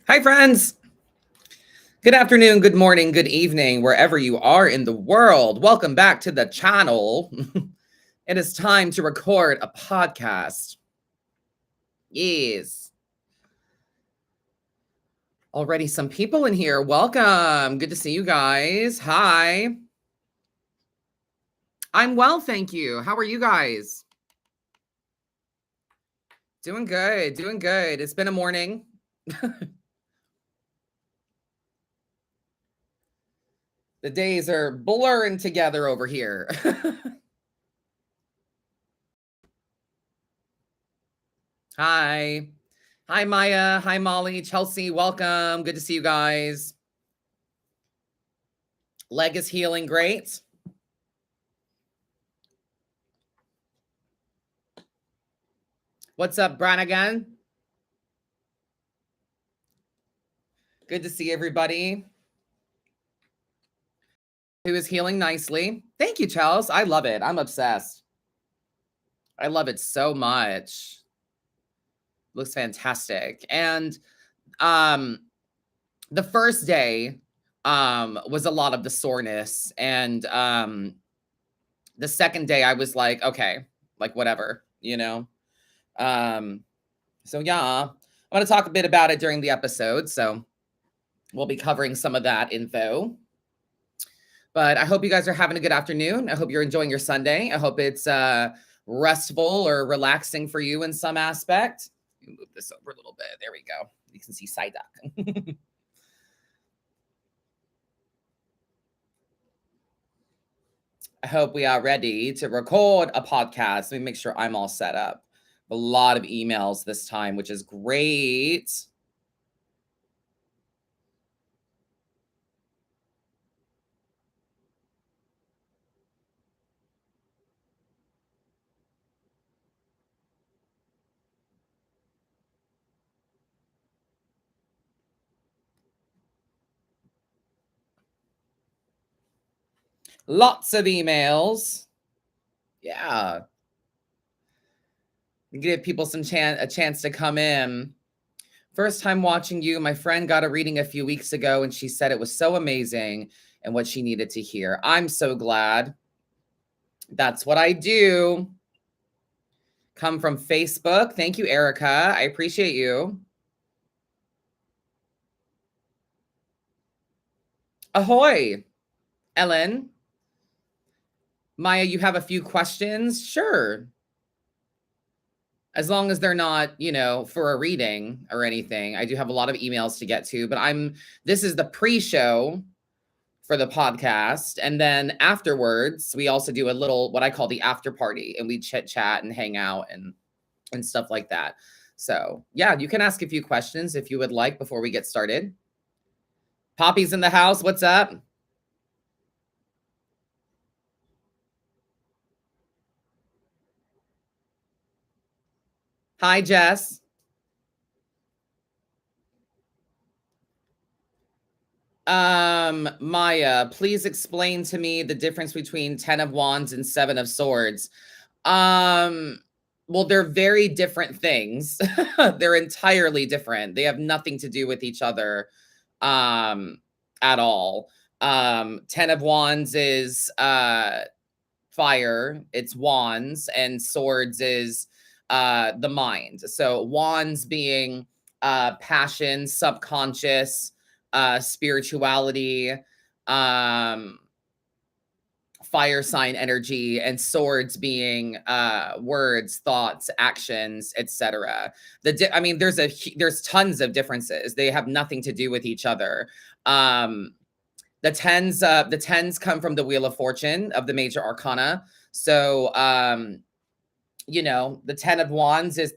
Hi, friends. Good afternoon, good morning, good evening, wherever you are in the world. Welcome back to the channel. It is time to record a podcast. Yes. Already some people in here. Welcome. Good to see you guys. Hi. I'm well, thank you. How are you guys? Doing good. Doing good. It's been a morning. The days are blurring together over here. Hi. Hi, Maya. Hi, Molly. Chelsea, welcome. Good to see you guys. Leg is healing great. What's up, Brannigan? Good to see everybody who is healing nicely. Thank you, Chels. I love it. I'm obsessed. I love it so much. Looks fantastic. And um the first day was a lot of the soreness, and the second day I was like, okay, like whatever, you know. So yeah, I want to talk a bit about it during the episode, so we'll be covering some of that info. But I hope you guys are having a good afternoon. I hope you're enjoying your Sunday. I hope it's restful or relaxing for you in some aspect. Move this over a little bit. There we go. You can see Psyduck. I hope we are ready to record a podcast. Let me make sure I'm all set up. A lot of emails this time, which is great. Lots of emails. Yeah. Give people a chance to come in. First time watching you. My friend got a reading a few weeks ago and she said it was so amazing and what she needed to hear. I'm so glad. That's what I do. Come from Facebook. Thank you, Erica. I appreciate you. Ahoy, Ellen. Maya, you have a few questions? Sure. As long as they're not, for a reading or anything. I do have a lot of emails to get to, but this is the pre-show for the podcast. And then afterwards, we also do a little, what I call the after party, and we chit chat and hang out and stuff like that. So yeah, you can ask a few questions if you would like before we get started. Poppy's in the house. What's up? Hi, Jess. Maya, please explain to me the difference between 10 of Wands and 7 of Swords. Um, well, they're very different things. They're entirely different. They have nothing to do with each other at all. 10 of Wands is fire, it's wands, and swords is the mind. So wands being passion, subconscious, spirituality, um fire sign energy, and swords being words, thoughts, actions, etc. I mean, there's tons of differences. They have nothing to do with each other. The tens come from the Wheel of Fortune of the major arcana. So the 10 of Wands is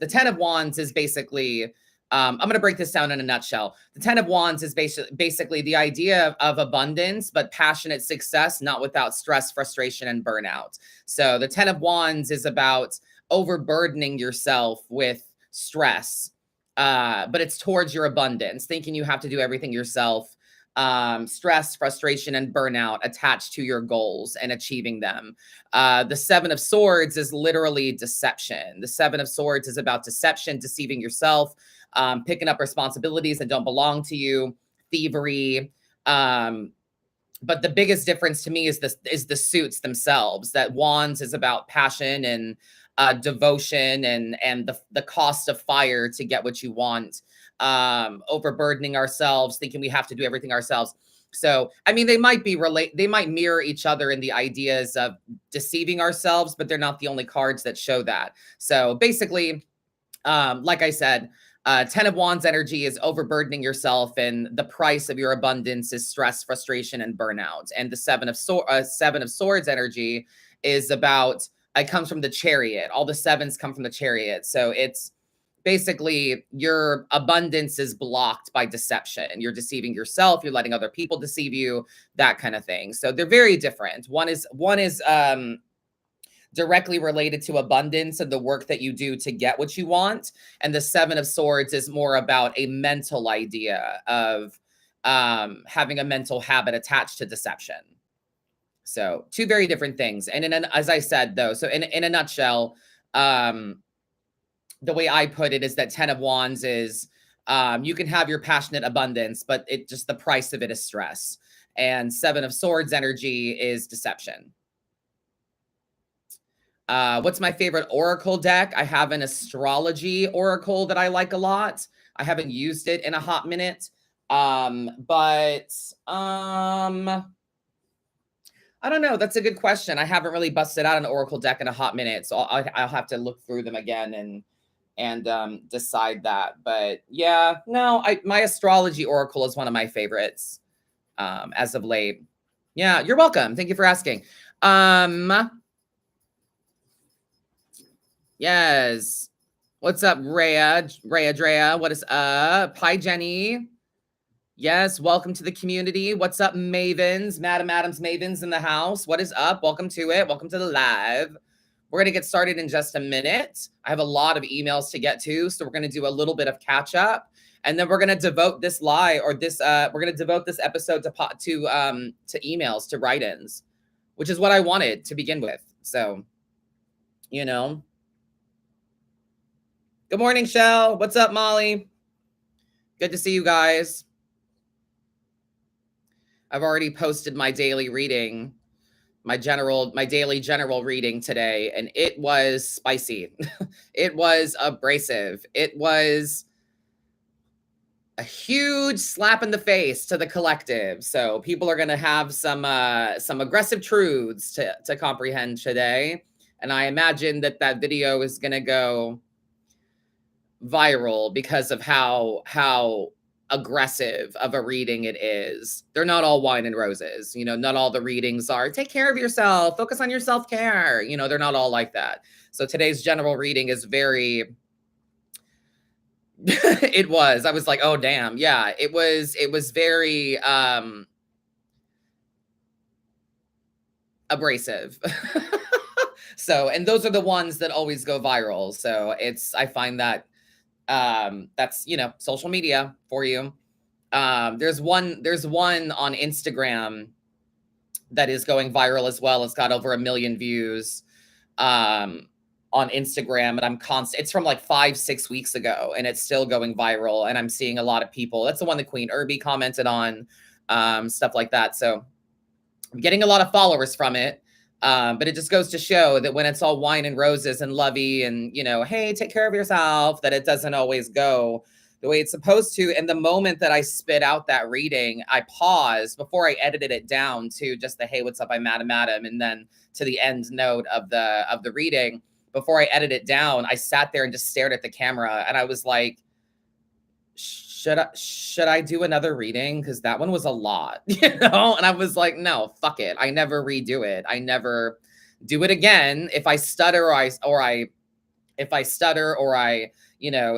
basically, I'm going to break this down in a nutshell. The 10 of Wands is basically the idea of abundance, but passionate success, not without stress, frustration, and burnout. So the 10 of Wands is about overburdening yourself with stress, but it's towards your abundance, thinking you have to do everything yourself. Stress, frustration, and burnout attached to your goals and achieving them. The 7 of Swords is literally deception. The 7 of Swords is about deception, deceiving yourself, picking up responsibilities that don't belong to you, thievery. But the biggest difference to me is the suits themselves. That Wands is about passion and devotion and the cost of fire to get what you want. Overburdening ourselves, thinking we have to do everything ourselves. So, I mean, they might mirror each other in the ideas of deceiving ourselves, but they're not the only cards that show that. So basically, like I said, 10 of Wands energy is overburdening yourself, and the price of your abundance is stress, frustration, and burnout. And the Seven of Swords energy is about, it comes from the Chariot. All the sevens come from the Chariot. So it's basically your abundance is blocked by deception. You're deceiving yourself. You're letting other people deceive you, that kind of thing. So they're very different. One is directly related to abundance and the work that you do to get what you want. And the Seven of Swords is more about a mental idea of having a mental habit attached to deception. So two very different things. And as I said, though, so in a nutshell, the way I put it is that 10 of Wands is you can have your passionate abundance, but the price of it is stress. And Seven of Swords energy is deception. What's my favorite oracle deck? I have an astrology oracle that I like a lot. I haven't used it in a hot minute. But I don't know. That's a good question. I haven't really busted out an oracle deck in a hot minute, so I'll have to look through them again and decide that. But yeah, no, my astrology oracle is one of my favorites as of late. Yeah, you're welcome. Thank you for asking. Yes. What's up, Drea? What is up? Hi, Jenny. Yes, welcome to the community. What's up, Mavens? Madam Adams Mavens in the house. What is up? Welcome to it. Welcome to the live. We're going to get started in just a minute. I have a lot of emails to get to, so we're going to do a little bit of catch up, and then we're going to devote this we're going to devote this episode to emails, to write-ins, which is what I wanted to begin with. So, you know. Good morning, Shell. What's up, Molly? Good to see you guys. I've already posted my daily reading, my daily general reading today, and it was spicy. It was abrasive. It was a huge slap in the face to the collective. So people are going to have some aggressive truths to comprehend today. And I imagine that video is going to go viral because of how aggressive of a reading it is. They're not all wine and roses. Not all the readings are take care of yourself, focus on your self-care. They're not all like that. So today's general reading is very I was like, oh damn. Yeah, it was very abrasive. So, and those are the ones that always go viral. So I find that that's social media for you. There's one on Instagram that is going viral as well. It's got over 1 million views on Instagram, and it's from like 5-6 weeks ago, and it's still going viral, and I'm seeing a lot of people. That's the one that Queen Irby commented on, stuff like that. So I'm getting a lot of followers from it. But it just goes to show that when it's all wine and roses and lovey and, hey, take care of yourself, that it doesn't always go the way it's supposed to. And the moment that I spit out that reading, I paused before I edited it down to just the, hey, what's up? I'm Madam Adam. And then to the end note of the reading, before I edited it down, I sat there and just stared at the camera. And I was like, should I do another reading? Because that one was a lot, And I was like, no, fuck it. I never redo it. I never do it again. If I stutter or I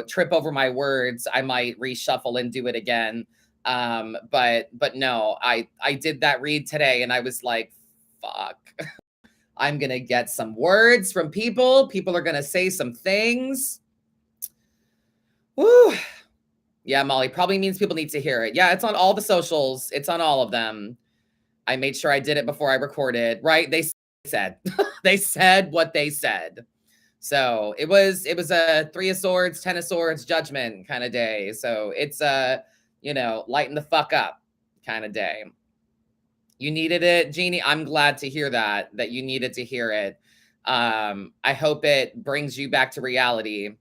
trip over my words, I might reshuffle and do it again. But no, I did that read today, and I was like, fuck. I'm gonna get some words from people. People are gonna say some things. Woo. Yeah, Molly, probably means people need to hear it. Yeah, it's on all the socials. It's on all of them. I made sure I did it before I recorded, right? They said, they said what they said. So it was a 3 of Swords, 10 of Swords, Judgment kind of day. So it's a, lighten the fuck up kind of day. You needed it, Jeannie. I'm glad to hear that you needed to hear it. I hope it brings you back to reality.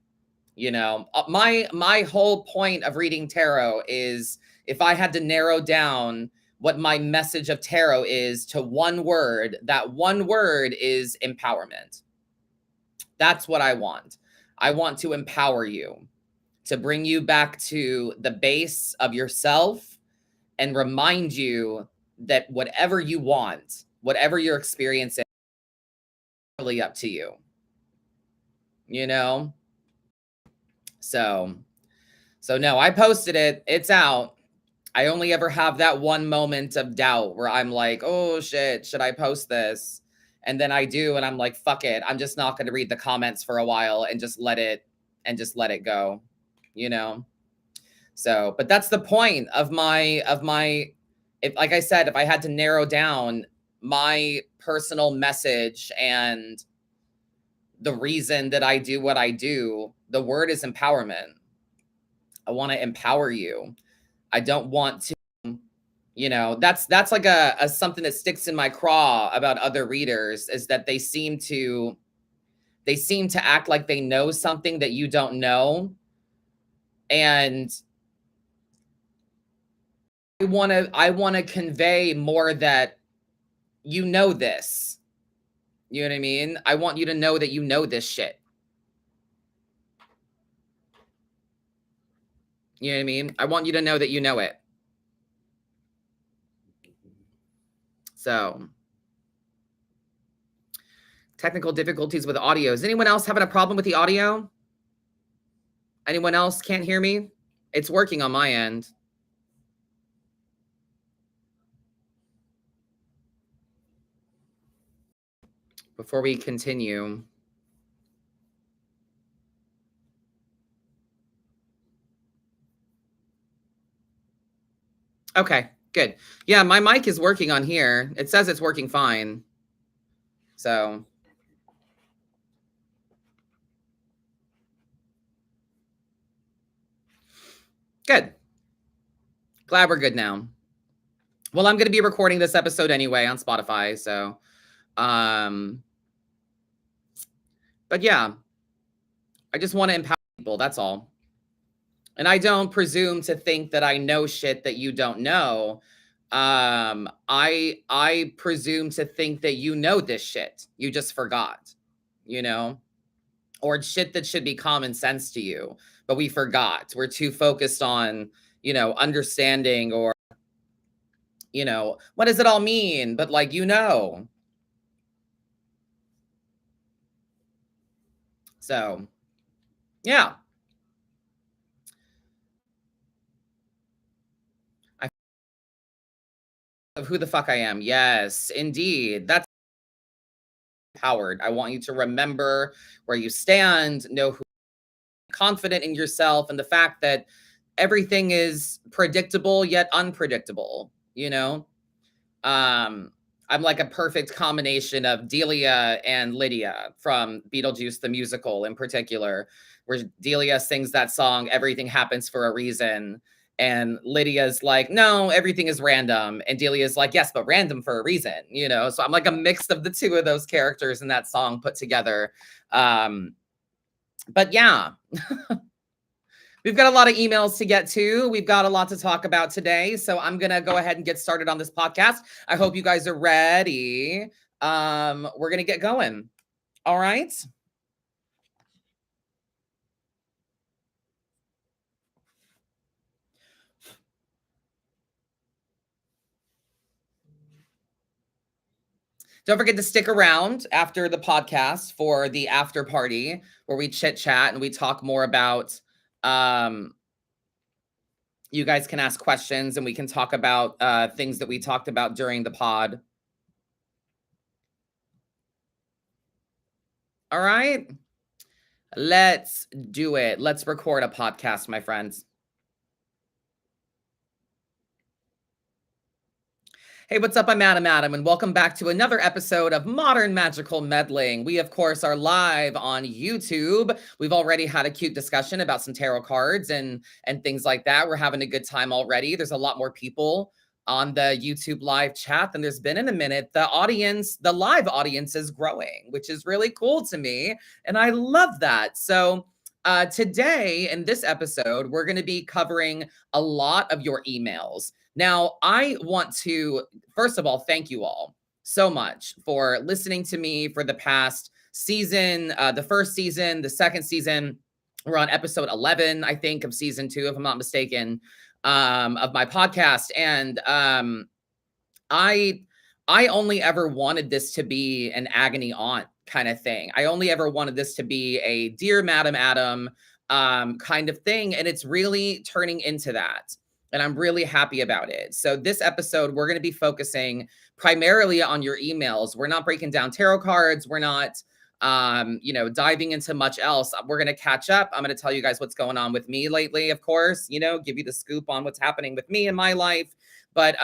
My whole point of reading tarot is, if I had to narrow down what my message of tarot is to one word, that one word is empowerment. That's what I want. I want to empower you, to bring you back to the base of yourself and remind you that whatever you want, whatever you're experiencing, is really up to you. You know? So no, I posted it. It's out. I only ever have that one moment of doubt where I'm like, oh shit, should I post this? And then I do, and I'm like, fuck it. I'm just not going to read the comments for a while and just let it go, you know? So, but that's the point of my, if, like I said, if I had to narrow down my personal message and the reason that I do what I do, the word is empowerment. I want to empower you. I don't want to, that's like a something that sticks in my craw about other readers, is that they seem to act like they know something that you don't know. And I want to convey more that you know this. You know what I mean? I want you to know that you know this shit. You know what I mean? I want you to know that you know it. So, technical difficulties with audio. Is anyone else having a problem with the audio? Anyone else can't hear me? It's working on my end. Before we continue. Okay, good. Yeah, my mic is working on here. It says it's working fine. So. Good. Glad we're good now. Well, I'm going to be recording this episode anyway on Spotify, so but yeah, I just want to empower people, that's all. And I don't presume to think that I know shit that you don't know. I presume to think that you know this shit. You just forgot, or shit that should be common sense to you, but we forgot. We're too focused on, understanding, or what does it all mean? But like, so yeah. Of who the fuck I am. Yes, indeed. That's empowered. I want you to remember where you stand, know who, confident in yourself, and the fact that everything is predictable yet unpredictable, I'm like a perfect combination of Delia and Lydia from Beetlejuice the musical, in particular, where Delia sings that song, Everything Happens for a Reason. And Lydia's like, no, everything is random. And Delia's like, yes, but random for a reason, So I'm like a mix of the two of those characters in that song put together. But yeah. We've got a lot of emails to get to. We've got a lot to talk about today. So I'm going to go ahead and get started on this podcast. I hope you guys are ready. We're going to get going. All right. Don't forget to stick around after the podcast for the after party, where we chit chat and we talk more about, you guys can ask questions and we can talk about things that we talked about during the pod. All right. Let's do it. Let's record a podcast, my friends. Hey, what's up? I'm Adam, and welcome back to another episode of Modern Magical Meddling. We, of course, are live on YouTube. We've already had a cute discussion about some tarot cards and things like that. We're having a good time already. There's a lot more people on the YouTube live chat than there's been in a minute. The audience, the live audience is growing, which is really cool to me, and I love that. So, today in this episode, we're going to be covering a lot of your emails. Now, I want to, first of all, thank you all so much for listening to me for the past season, the first season, the second season. We're on episode 11, I think, of season 2, if I'm not mistaken, of my podcast. And I I only ever wanted this to be an agony aunt kind of thing. I only ever wanted this to be a Dear Madam Adam kind of thing. And it's really turning into that. And I'm really happy about it. So this episode, we're going to be focusing primarily on your emails. We're not breaking down tarot cards. We're not, diving into much else. We're going to catch up. I'm going to tell you guys what's going on with me lately, of course, give you the scoop on what's happening with me in my life. But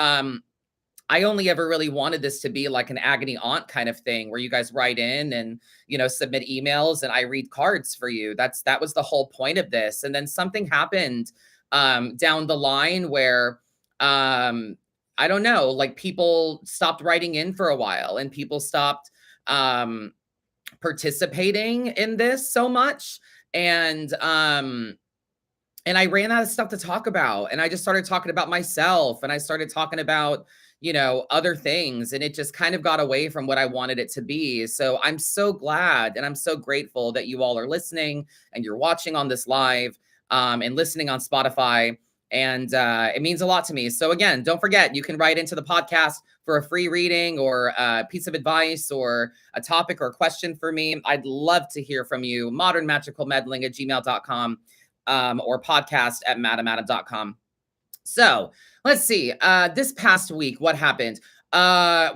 I only ever really wanted this to be like an agony aunt kind of thing where you guys write in and, submit emails and I read cards for you. That was the whole point of this. And then something happened down the line where I don't know, like people stopped writing in for a while and people stopped participating in this so much. And I ran out of stuff to talk about. And I just started talking about myself and I started talking about, other things. And it just kind of got away from what I wanted it to be. So I'm so glad and I'm so grateful that you all are listening and you're watching on this live and listening on Spotify. And it means a lot to me. So again, don't forget, you can write into the podcast for a free reading or a piece of advice or a topic or a question for me. I'd love to hear from you. modernmagicalmeddling@gmail.com. Or podcast at madamadam.com. So let's see. This past week, what happened?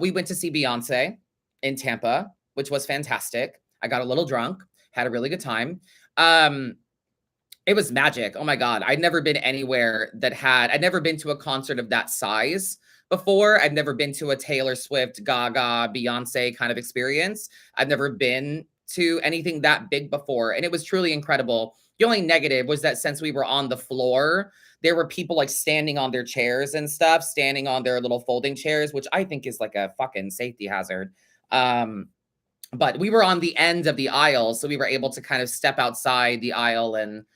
We went to see Beyonce in Tampa, which was fantastic. I got a little drunk, had a really good time. It was magic. Oh my God. I'd never been anywhere I'd never been to a concert of that size before. I've never been to a Taylor Swift, Gaga, Beyonce kind of experience. I've never been to anything that big before. And it was truly incredible. The only negative was that since we were on the floor, there were people like standing on their chairs and stuff, standing on their little folding chairs, which I think is like a fucking safety hazard. But we were on the end of the aisle, so we were able to kind of step outside the aisle and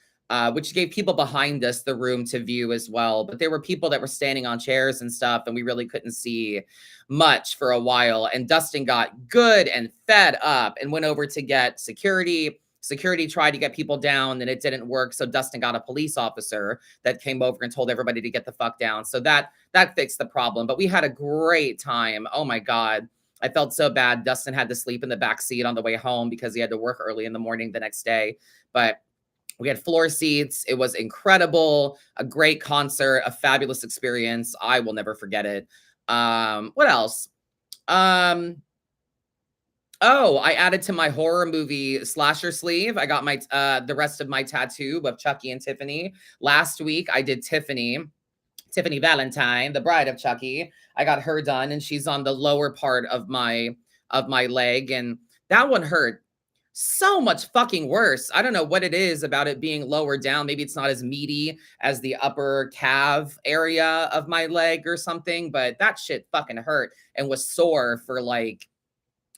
which gave people behind us the room to view as well. But there were people that were standing on chairs and stuff, and we really couldn't see much for a while. And Dustin got good and fed up and went over to get security. Security tried to get people down and it didn't work. So Dustin got a police officer that came over and told everybody to get the fuck down. So that fixed the problem. But we had a great time. Oh my God. I felt so bad. Dustin had to sleep in the back seat on the way home because he had to work early in the morning the next day. But we had floor seats. It was incredible. A great concert, a fabulous experience. I will never forget it. What else? Oh, I added to my horror movie slasher sleeve. I got my the rest of my tattoo of Chucky and Tiffany. Last week I did Tiffany Valentine, the bride of Chucky. I got her done and she's on the lower part of my leg and that one hurt so much fucking worse. I don't know what it is about it being lower down. Maybe it's not as meaty as the upper calf area of my leg or something, but that shit fucking hurt and was sore for like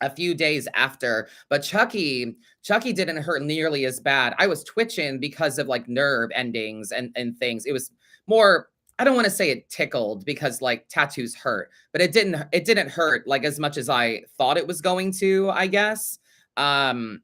a few days after. But Chucky didn't hurt nearly as bad. I was twitching because of like nerve endings and things. It was more, I don't want to say it tickled because like tattoos hurt, but it didn't hurt like as much as I thought it was going to, I guess. And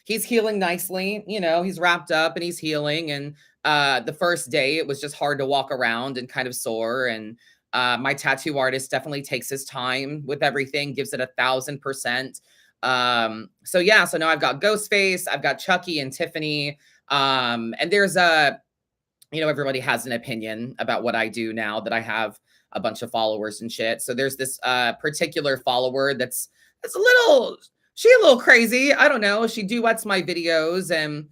he's healing nicely, he's wrapped up and he's healing. And the first day it was just hard to walk around and kind of sore. And my tattoo artist definitely takes his time with everything, gives it 1,000%. So yeah, so now I've got Ghostface, I've got Chucky and Tiffany. And there's everybody has an opinion about what I do now that I have a bunch of followers and shit. So there's this particular follower that's she's a little crazy. I don't know. She duets my videos and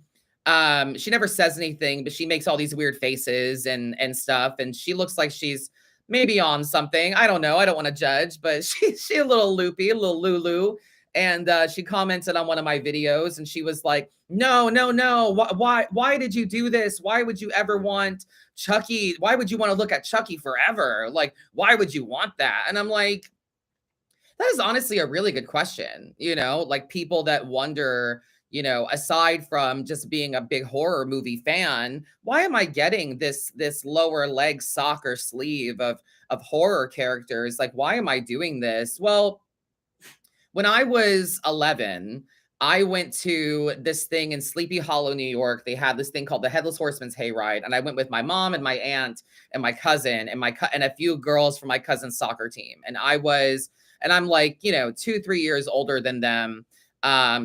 she never says anything, but she makes all these weird faces and stuff. And she looks like she's maybe on something. I don't know. I don't want to judge, but she a little loopy, a little Lulu. And she commented on one of my videos, and she was like, "No, no, no. Why did you do this? Why would you ever want Chucky? Why would you want to look at Chucky forever? Like, why would you want that?" And I'm like, that is honestly a really good question. Like people that wonder, aside from just being a big horror movie fan, why am I getting this lower leg sock or sleeve of horror characters? Like, why am I doing this? Well, when I was 11, I went to this thing in Sleepy Hollow, New York. They had this thing called the Headless Horseman's Hayride, and I went with my mom and my aunt and my cousin and and a few girls from my cousin's soccer team. And I'm like, 2, 3 years older than them.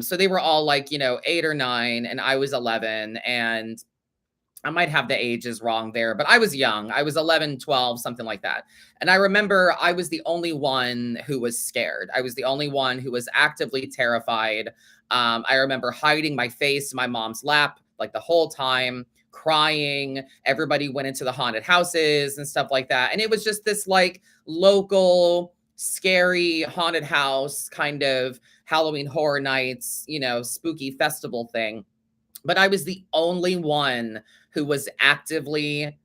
So they were all like, 8 or 9, and I was 11, and I might have the ages wrong there, but I was young. I was 11, 12, something like that. And I remember I was the only one who was scared. I was the only one who was actively terrified. I remember hiding my face in my mom's lap like the whole time, crying. Everybody went into the haunted houses and stuff like that. And it was just this like local, scary haunted house kind of Halloween Horror Nights, spooky festival thing. But I was the only one who was actively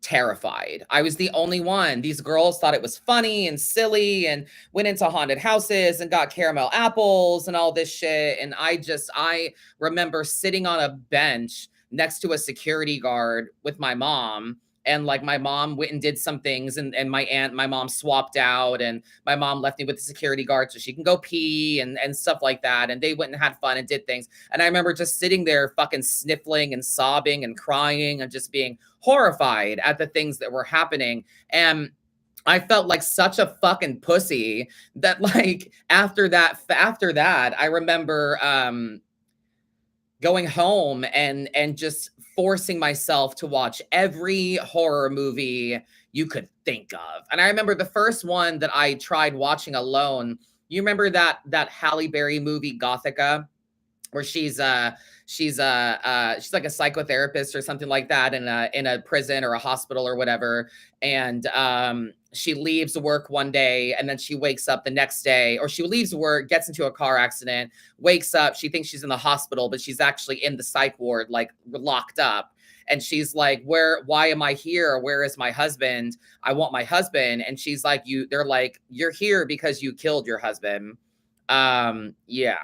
terrified. I was the only one. These girls thought it was funny and silly and went into haunted houses and got caramel apples and all this shit. And I remember sitting on a bench next to a security guard with my mom. And like my mom went and did some things, and my mom swapped out, and my mom left me with the security guard so she can go pee and stuff like that. And they went and had fun and did things. And I remember just sitting there fucking sniffling and sobbing and crying and just being horrified at the things that were happening. And I felt like such a fucking pussy that like after that, I remember going home and just forcing myself to watch every horror movie you could think of. And I remember the first one that I tried watching alone. You remember that Halle Berry movie Gothica, where she's like a psychotherapist or something like that in a prison or a hospital or whatever. And she leaves work one day, and then she wakes up the next day, or she leaves work, gets into a car accident, wakes up. She thinks she's in the hospital, but she's actually in the psych ward, like locked up. And she's like, why am I here? Where is my husband? I want my husband. And she's like, they're like, you're here because you killed your husband. Yeah.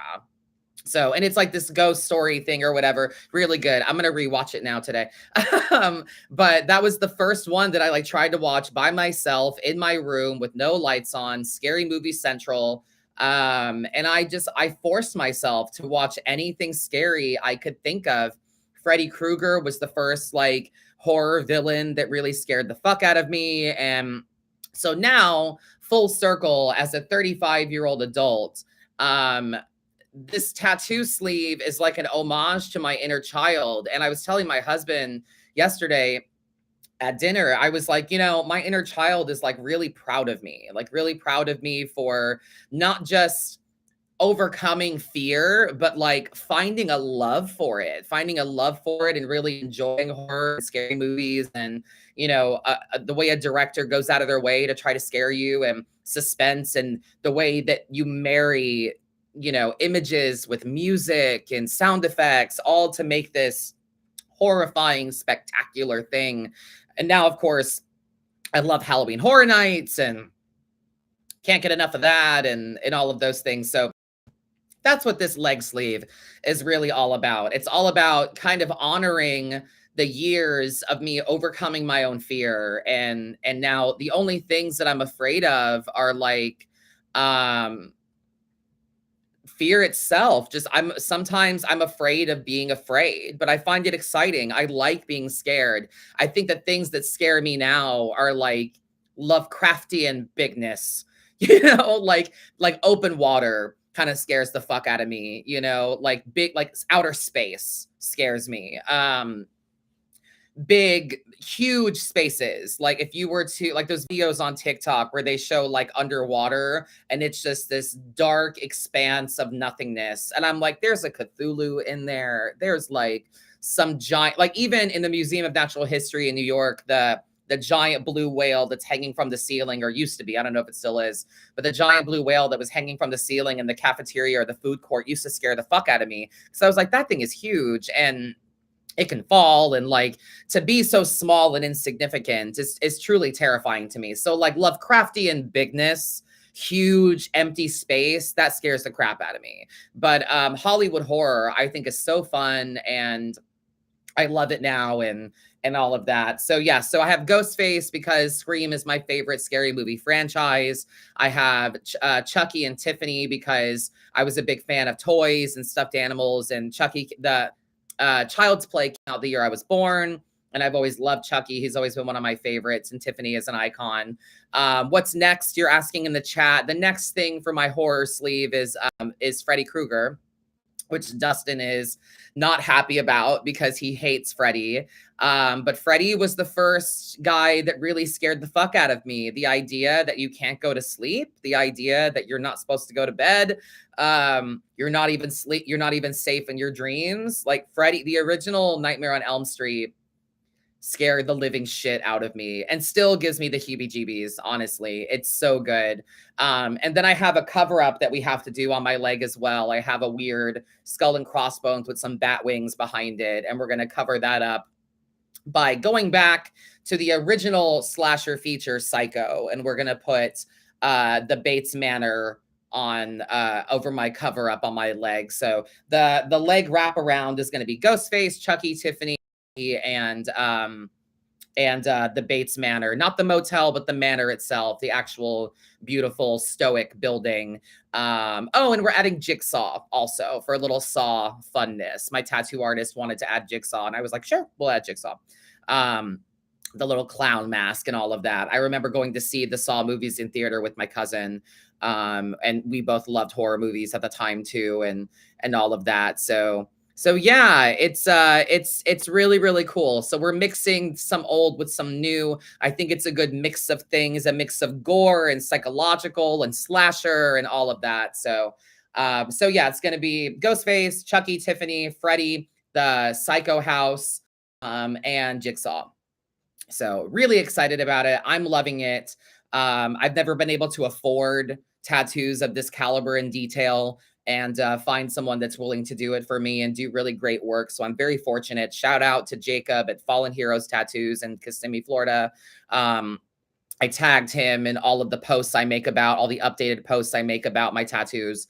So, and it's like this ghost story thing or whatever. Really good. I'm going to rewatch it now today. But that was the first one that I like tried to watch by myself in my room with no lights on, Scary Movie Central. And I forced myself to watch anything scary I could think of. Freddy Krueger was the first like horror villain that really scared the fuck out of me. And so now, full circle, as a 35-year-old adult, this tattoo sleeve is like an homage to my inner child. And I was telling my husband yesterday at dinner, I was like, my inner child is like really proud of me, for not just overcoming fear, but like finding a love for it and really enjoying horror and scary movies. And, the way a director goes out of their way to try to scare you, and suspense, and the way that you marry images with music and sound effects, all to make this horrifying, spectacular thing. And now, of course, I love Halloween Horror Nights and can't get enough of that, and all of those things. So that's what this leg sleeve is really all about. It's all about kind of honoring the years of me overcoming my own fear. And now the only things that I'm afraid of are like, fear itself. Just sometimes I'm afraid of being afraid, but I find it exciting. I like being scared. I think that things that scare me now are like Lovecraftian bigness, like open water kind of scares the fuck out of me, like big, like outer space scares me. Big, huge spaces. Like if you were to like those videos on TikTok where they show like underwater and it's just this dark expanse of nothingness. And I'm like, there's a Cthulhu in there. There's like some giant, like even in the Museum of Natural History in New York, the the giant blue whale that's hanging from the ceiling, or used to be. I don't know if it still is, but the giant blue whale that was hanging from the ceiling in the cafeteria or the food court used to scare the fuck out of me. So I was like, that thing is huge and it can fall, and like to be so small and insignificant is truly terrifying to me. So like Lovecraftian bigness, huge empty space, that scares the crap out of me. But Hollywood horror I think is so fun, and I love it now, and all of that. So yeah, so I have Ghostface because Scream is my favorite scary movie franchise. I have Chucky and Tiffany because I was a big fan of toys and stuffed animals, and Chucky, the Child's Play, came out the year I was born. And I've always loved Chucky. He's always been one of my favorites, and Tiffany is an icon. What's next? You're asking in the chat. The next thing for my horror sleeve is Freddy Krueger, which Dustin is not happy about because he hates Freddy. But Freddy was the first guy that really scared the fuck out of me. The idea that you can't go to sleep, the idea that you're not supposed to go to bed, you're not even safe in your dreams. Like Freddy, the original Nightmare on Elm Street, scared the living shit out of me and still gives me the heebie-jeebies. Honestly, it's so good. And then I have a cover up that we have to do on my leg as well. I have a weird skull and crossbones with some bat wings behind it, and we're going to cover that up by going back to the original slasher feature, Psycho, and we're going to put the Bates Manor on over my cover up on my leg. So the leg wraparound is going to be Ghostface, Chucky, Tiffany, and the Bates Manor, not the motel, but the manor itself, the actual beautiful stoic building. Oh, and we're adding Jigsaw also for a little Saw funness. My tattoo artist wanted to add Jigsaw, and I was like, sure, we'll add Jigsaw. The little clown mask and all of that. I remember going to see the Saw movies in theater with my cousin. And we both loved horror movies at the time too, and all of that. So yeah, it's really, really cool. So we're mixing some old with some new. I think it's a good mix of things, a mix of gore and psychological and slasher and all of that. So yeah, it's gonna be Ghostface, Chucky, Tiffany, Freddy, the Psycho House, and Jigsaw. So really excited about it. I'm loving it. I've never been able to afford tattoos of this caliber and detail, and find someone that's willing to do it for me and do really great work. So I'm very fortunate. Shout out to Jacob at Fallen Heroes Tattoos in Kissimmee, Florida. I tagged him in all of the posts I make about all the updated posts I make about my tattoos.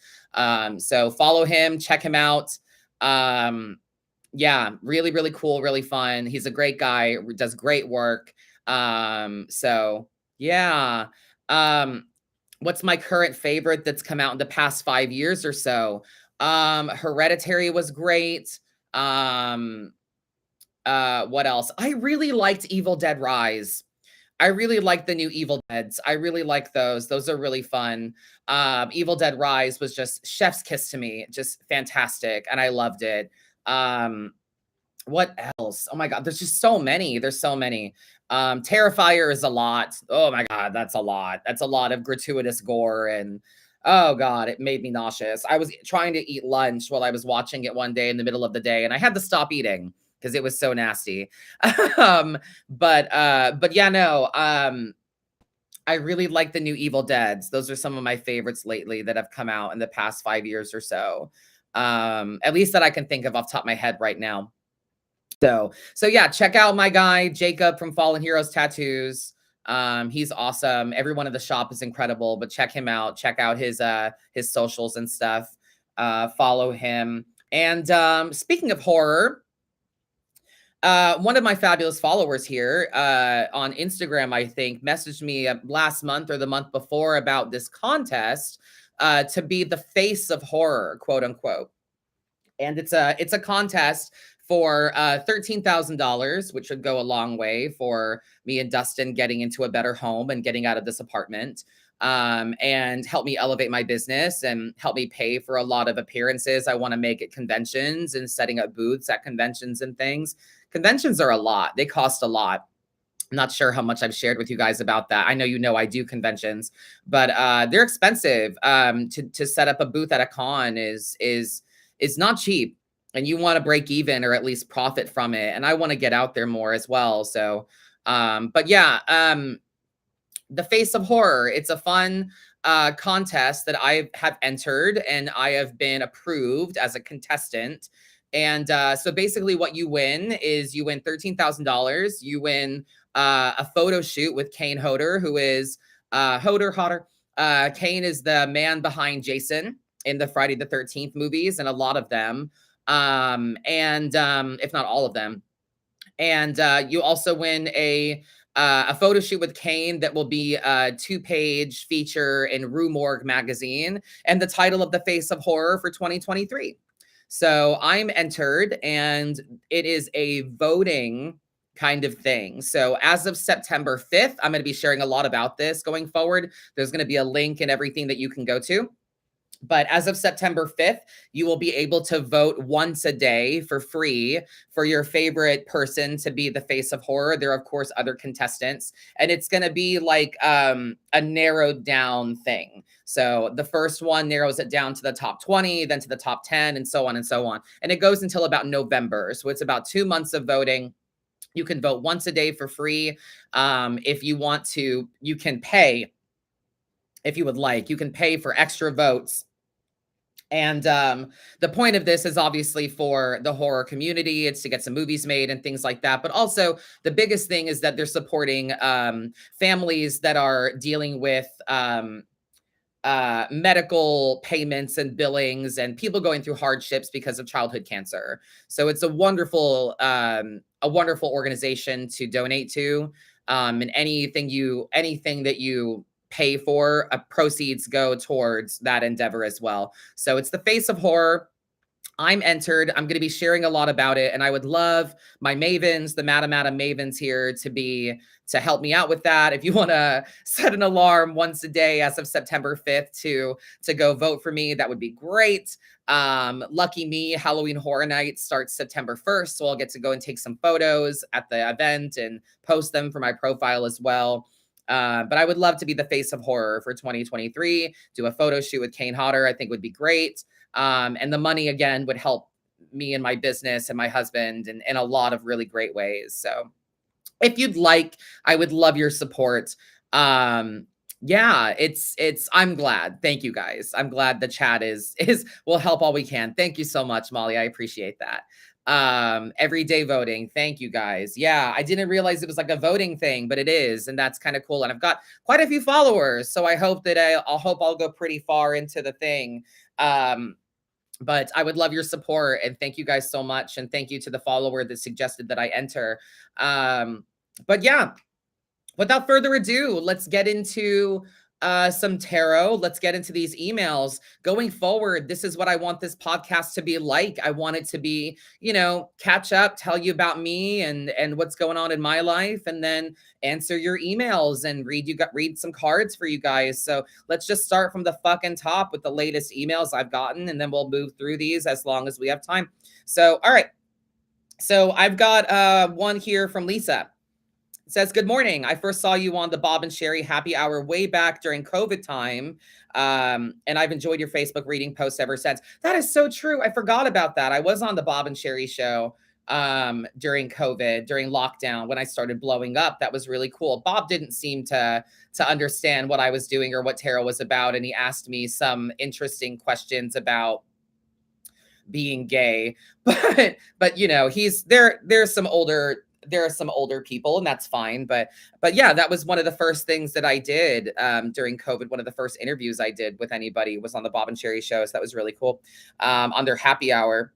So follow him, check him out. Yeah, really, really cool, really fun. He's a great guy, does great work. So yeah. What's my current favorite that's come out in the past 5 years or so? Hereditary was great. What else? I really liked Evil Dead Rise. I really like the new Evil Deads. I really like those. Those are really fun. Evil Dead Rise was just chef's kiss to me, just fantastic, and I loved it. What else? Oh my God, there's just so many. There's so many. Terrifier is a lot. Oh my God, that's a lot. That's a lot of gratuitous gore, and oh God, it made me nauseous. I was trying to eat lunch while I was watching it one day in the middle of the day, and I had to stop eating because it was so nasty. But yeah, no. I really like the new Evil Deads. Those are some of my favorites lately that have come out in the past 5 years or so. At least that I can think of off the top of my head right now. So yeah, check out my guy Jacob from Fallen Heroes Tattoos. He's awesome. Everyone at the shop is incredible, but check him out. Check out his socials and stuff. Follow him. And speaking of horror, one of my fabulous followers here on Instagram, I think, messaged me last month or the month before about this contest to be the face of horror, quote unquote. And it's a contest for $13,000, which would go a long way for me and Dustin getting into a better home and getting out of this apartment, and help me elevate my business and help me pay for a lot of appearances I want to make at conventions and setting up booths at conventions and things. Conventions are a lot. They cost a lot. I'm not sure how much I've shared with you guys about that. I know I do conventions, but they're expensive. To set up a booth at a con is not cheap. And you want to break even or at least profit from it. And I want to get out there more as well. So But yeah, the Face of Horror. It's a fun contest that I have entered, and I have been approved as a contestant. And so basically, what you win is you win $13,000. You win a photo shoot with Kane Hodder, who is Hodder. Kane is the man behind Jason in the Friday the 13th movies, and a lot of them, and if not all of them. And you also win a photo shoot with Kane that will be a 2-page feature in Rue Morgue magazine, and the title of the Face of Horror for 2023. So I'm entered, and it is a voting kind of thing. So as of September 5th, I'm going to be sharing a lot about this going forward. There's going to be a link and everything that you can go to. But as of September 5th, you will be able to vote once a day for free for your favorite person to be the Face of Horror. There are, of course, other contestants, and it's going to be like a narrowed down thing. So the first one narrows it down to the top 20, then to the top 10, and so on and so on. And it goes until about November. So it's about 2 months of voting. You can vote once a day for free. If you want to, you can pay. If you would like, you can pay for extra votes. And the point of this is obviously for the horror community. It's to get some movies made and things like that. But also, the biggest thing is that they're supporting families that are dealing with medical payments and billings, and people going through hardships because of childhood cancer. So it's a wonderful organization to donate to. And anything that you pay for, proceeds go towards that endeavor as well. So it's the Face of Horror. I'm entered. I'm going to be sharing a lot about it, and I would love my mavens, the Madam Mavens here, to help me out with that. If you want to set an alarm once a day as of September 5th to go vote for me, that would be great. Lucky me, Halloween Horror Night starts September 1st, so I'll get to go and take some photos at the event and post them for my profile as well. But I would love to be the Face of Horror for 2023. Do a photo shoot with Kane Hodder, I think would be great. And the money, again, would help me and my business and my husband in a lot of really great ways. So if you'd like, I would love your support. Yeah, I'm glad. Thank you guys. I'm glad the chat will help all we can. Thank you so much, Molly. I appreciate that. Everyday voting. Thank you guys. Yeah, I didn't realize it was like a voting thing, but it is, and that's kind of cool. And I've got quite a few followers, so I hope that I'll go pretty far into the thing. But I would love your support, and thank you guys so much. And thank you to the follower that suggested that I enter. But yeah, without further ado, let's get into some tarot. Let's get into these emails. Going forward, this is what I want this podcast to be like. I want it to be, catch up, tell you about me and what's going on in my life, and then answer your emails and read some cards for you guys. So let's just start from the fucking top with the latest emails I've gotten, and then we'll move through these as long as we have time. So, all right. So I've got one here from Lisa. It says, good morning. I first saw you on the Bob and Sherry happy hour way back during COVID time. And I've enjoyed your Facebook reading posts ever since. That is so true. I forgot about that. I was on the Bob and Sherry show during COVID, during lockdown, when I started blowing up. That was really cool. Bob didn't seem to understand what I was doing or what tarot was about. And he asked me some interesting questions about being gay. But there's some older there are some older people, and that's fine. But yeah, that was one of the first things that I did during COVID. One of the first interviews I did with anybody was on the Bob and Sherry show. So that was really cool. On their happy hour.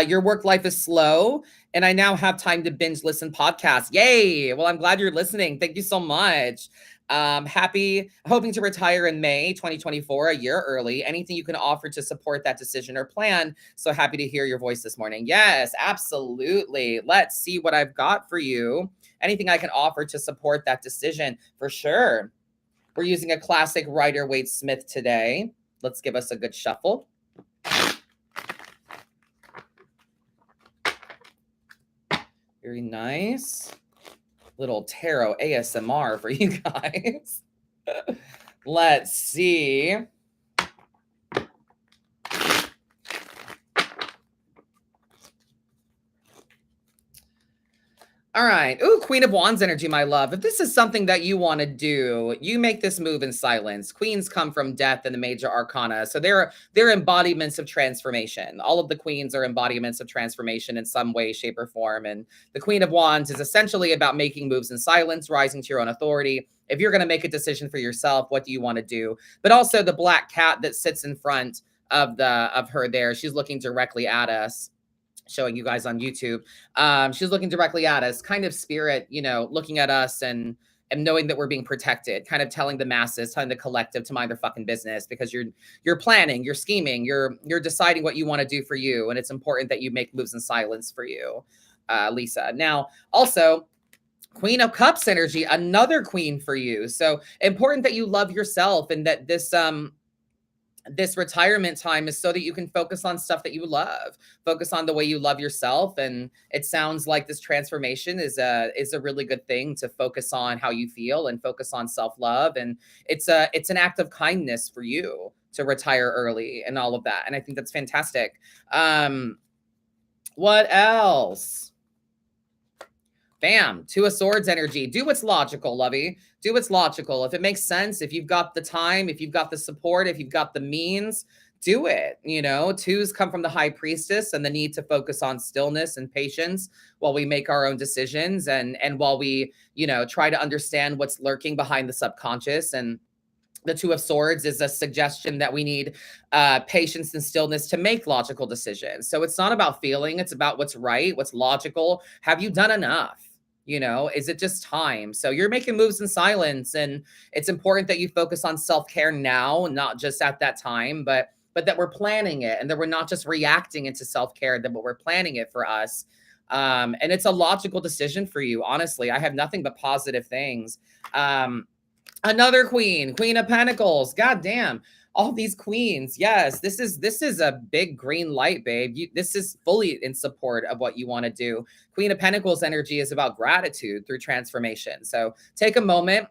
Your work life is slow, and I now have time to binge listen podcasts. Yay. Well, I'm glad you're listening. Thank you so much. Hoping to retire in May 2024, a year early. Anything you can offer to support that decision or plan. So happy to hear your voice this morning. Yes, absolutely. Let's see what I've got for you. Anything I can offer to support that decision, for sure. We're using a classic Rider-Waite-Smith today. Let's give us a good shuffle. Very nice. Little tarot ASMR for you guys. Let's see. All right. Ooh, Queen of Wands energy, my love. If this is something that you want to do, you make this move in silence. Queens come from death and the major arcana. So they're embodiments of transformation. All of the queens are embodiments of transformation in some way, shape, or form. And the Queen of Wands is essentially about making moves in silence, rising to your own authority. If you're going to make a decision for yourself, what do you want to do? But also the black cat that sits in front of her there, she's looking directly at us, showing you guys on YouTube. She's looking directly at us, kind of spirit, looking at us and knowing that we're being protected, kind of telling the masses, telling the collective to mind their fucking business, because you're planning, you're scheming, you're deciding what you want to do for you, and it's important that you make moves in silence for you, Lisa. Now, also, Queen of Cups energy, another queen for you. So important that you love yourself, and that this retirement time is so that you can focus on stuff that you love, focus on the way you love yourself. And it sounds like this transformation is a really good thing to focus on how you feel and focus on self-love. And it's an act of kindness for you to retire early and all of that. And I think that's fantastic. What else? Bam, Two of Swords energy. Do what's logical, lovey. Do what's logical. If it makes sense, if you've got the time, if you've got the support, if you've got the means, do it. Twos come from the High Priestess and the need to focus on stillness and patience while we make our own decisions, and while we, try to understand what's lurking behind the subconscious. And the Two of Swords is a suggestion that we need patience and stillness to make logical decisions. So it's not about feeling, it's about what's right, what's logical. Have you done enough? Is it just time? So you're making moves in silence, and it's important that you focus on self-care now, not just at that time, but that we're planning it, and that we're not just reacting into self-care, but we're planning it for us. And it's a logical decision for you. Honestly, I have nothing but positive things. Another queen of Pentacles. God damn. All these queens. Yes, this is a big green light, babe. This is fully in support of what you want to do. Queen of Pentacles energy is about gratitude through transformation. So take a moment,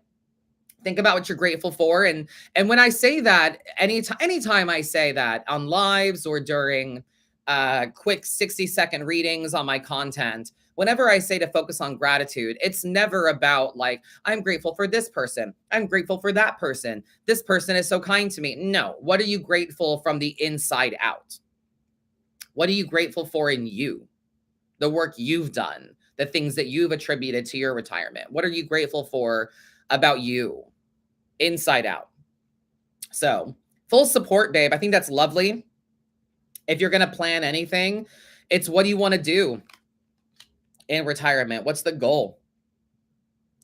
think about what you're grateful for. And when I say that, anytime I say that on lives or during quick 60-second readings on my content, whenever I say to focus on gratitude, it's never about like, I'm grateful for this person, I'm grateful for that person, this person is so kind to me. No, what are you grateful from the inside out? What are you grateful for in you? The work you've done, the things that you've attributed to your retirement. What are you grateful for about you, inside out? So full support, babe. I think that's lovely. If you're going to plan anything, it's what do you want to do in retirement? What's the goal?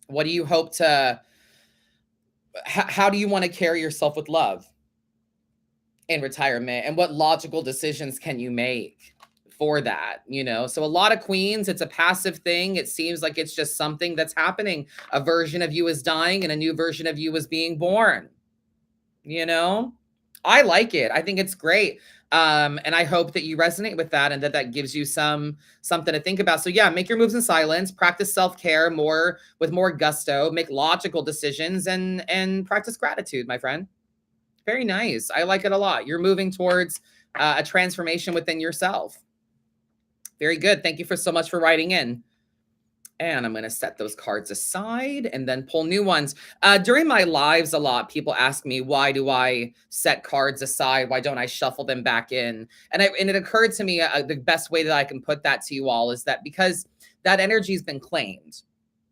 What do you hope to, how do you want to carry yourself with love in retirement? And what logical decisions can you make for that? So a lot of queens, it's a passive thing. It seems like it's just something that's happening. A version of you is dying and a new version of you is being born. I like it. I think it's great. And I hope that you resonate with that, and that gives you something to think about. So yeah, make your moves in silence, practice self-care with more gusto, make logical decisions, and practice gratitude, my friend. Very nice. I like it a lot. You're moving towards a transformation within yourself. Very good. Thank you so much for writing in. And I'm going to set those cards aside and then pull new ones. During my lives, a lot, people ask me, why do I set cards aside? Why don't I shuffle them back in? And it occurred to me, the best way that I can put that to you all is that because that energy has been claimed.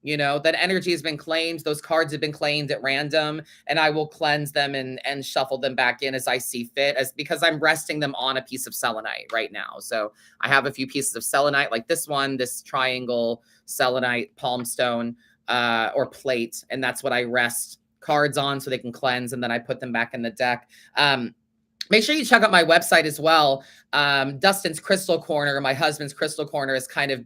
That energy has been claimed. Those cards have been claimed at random, and I will cleanse them and shuffle them back in as I see fit, because I'm resting them on a piece of selenite right now. So I have a few pieces of selenite like this one, this triangle selenite palm stone or plate. And that's what I rest cards on so they can cleanse. And then I put them back in the deck. Make sure you check out my website as well. Dustin's Crystal Corner, my husband's Crystal Corner, is kind of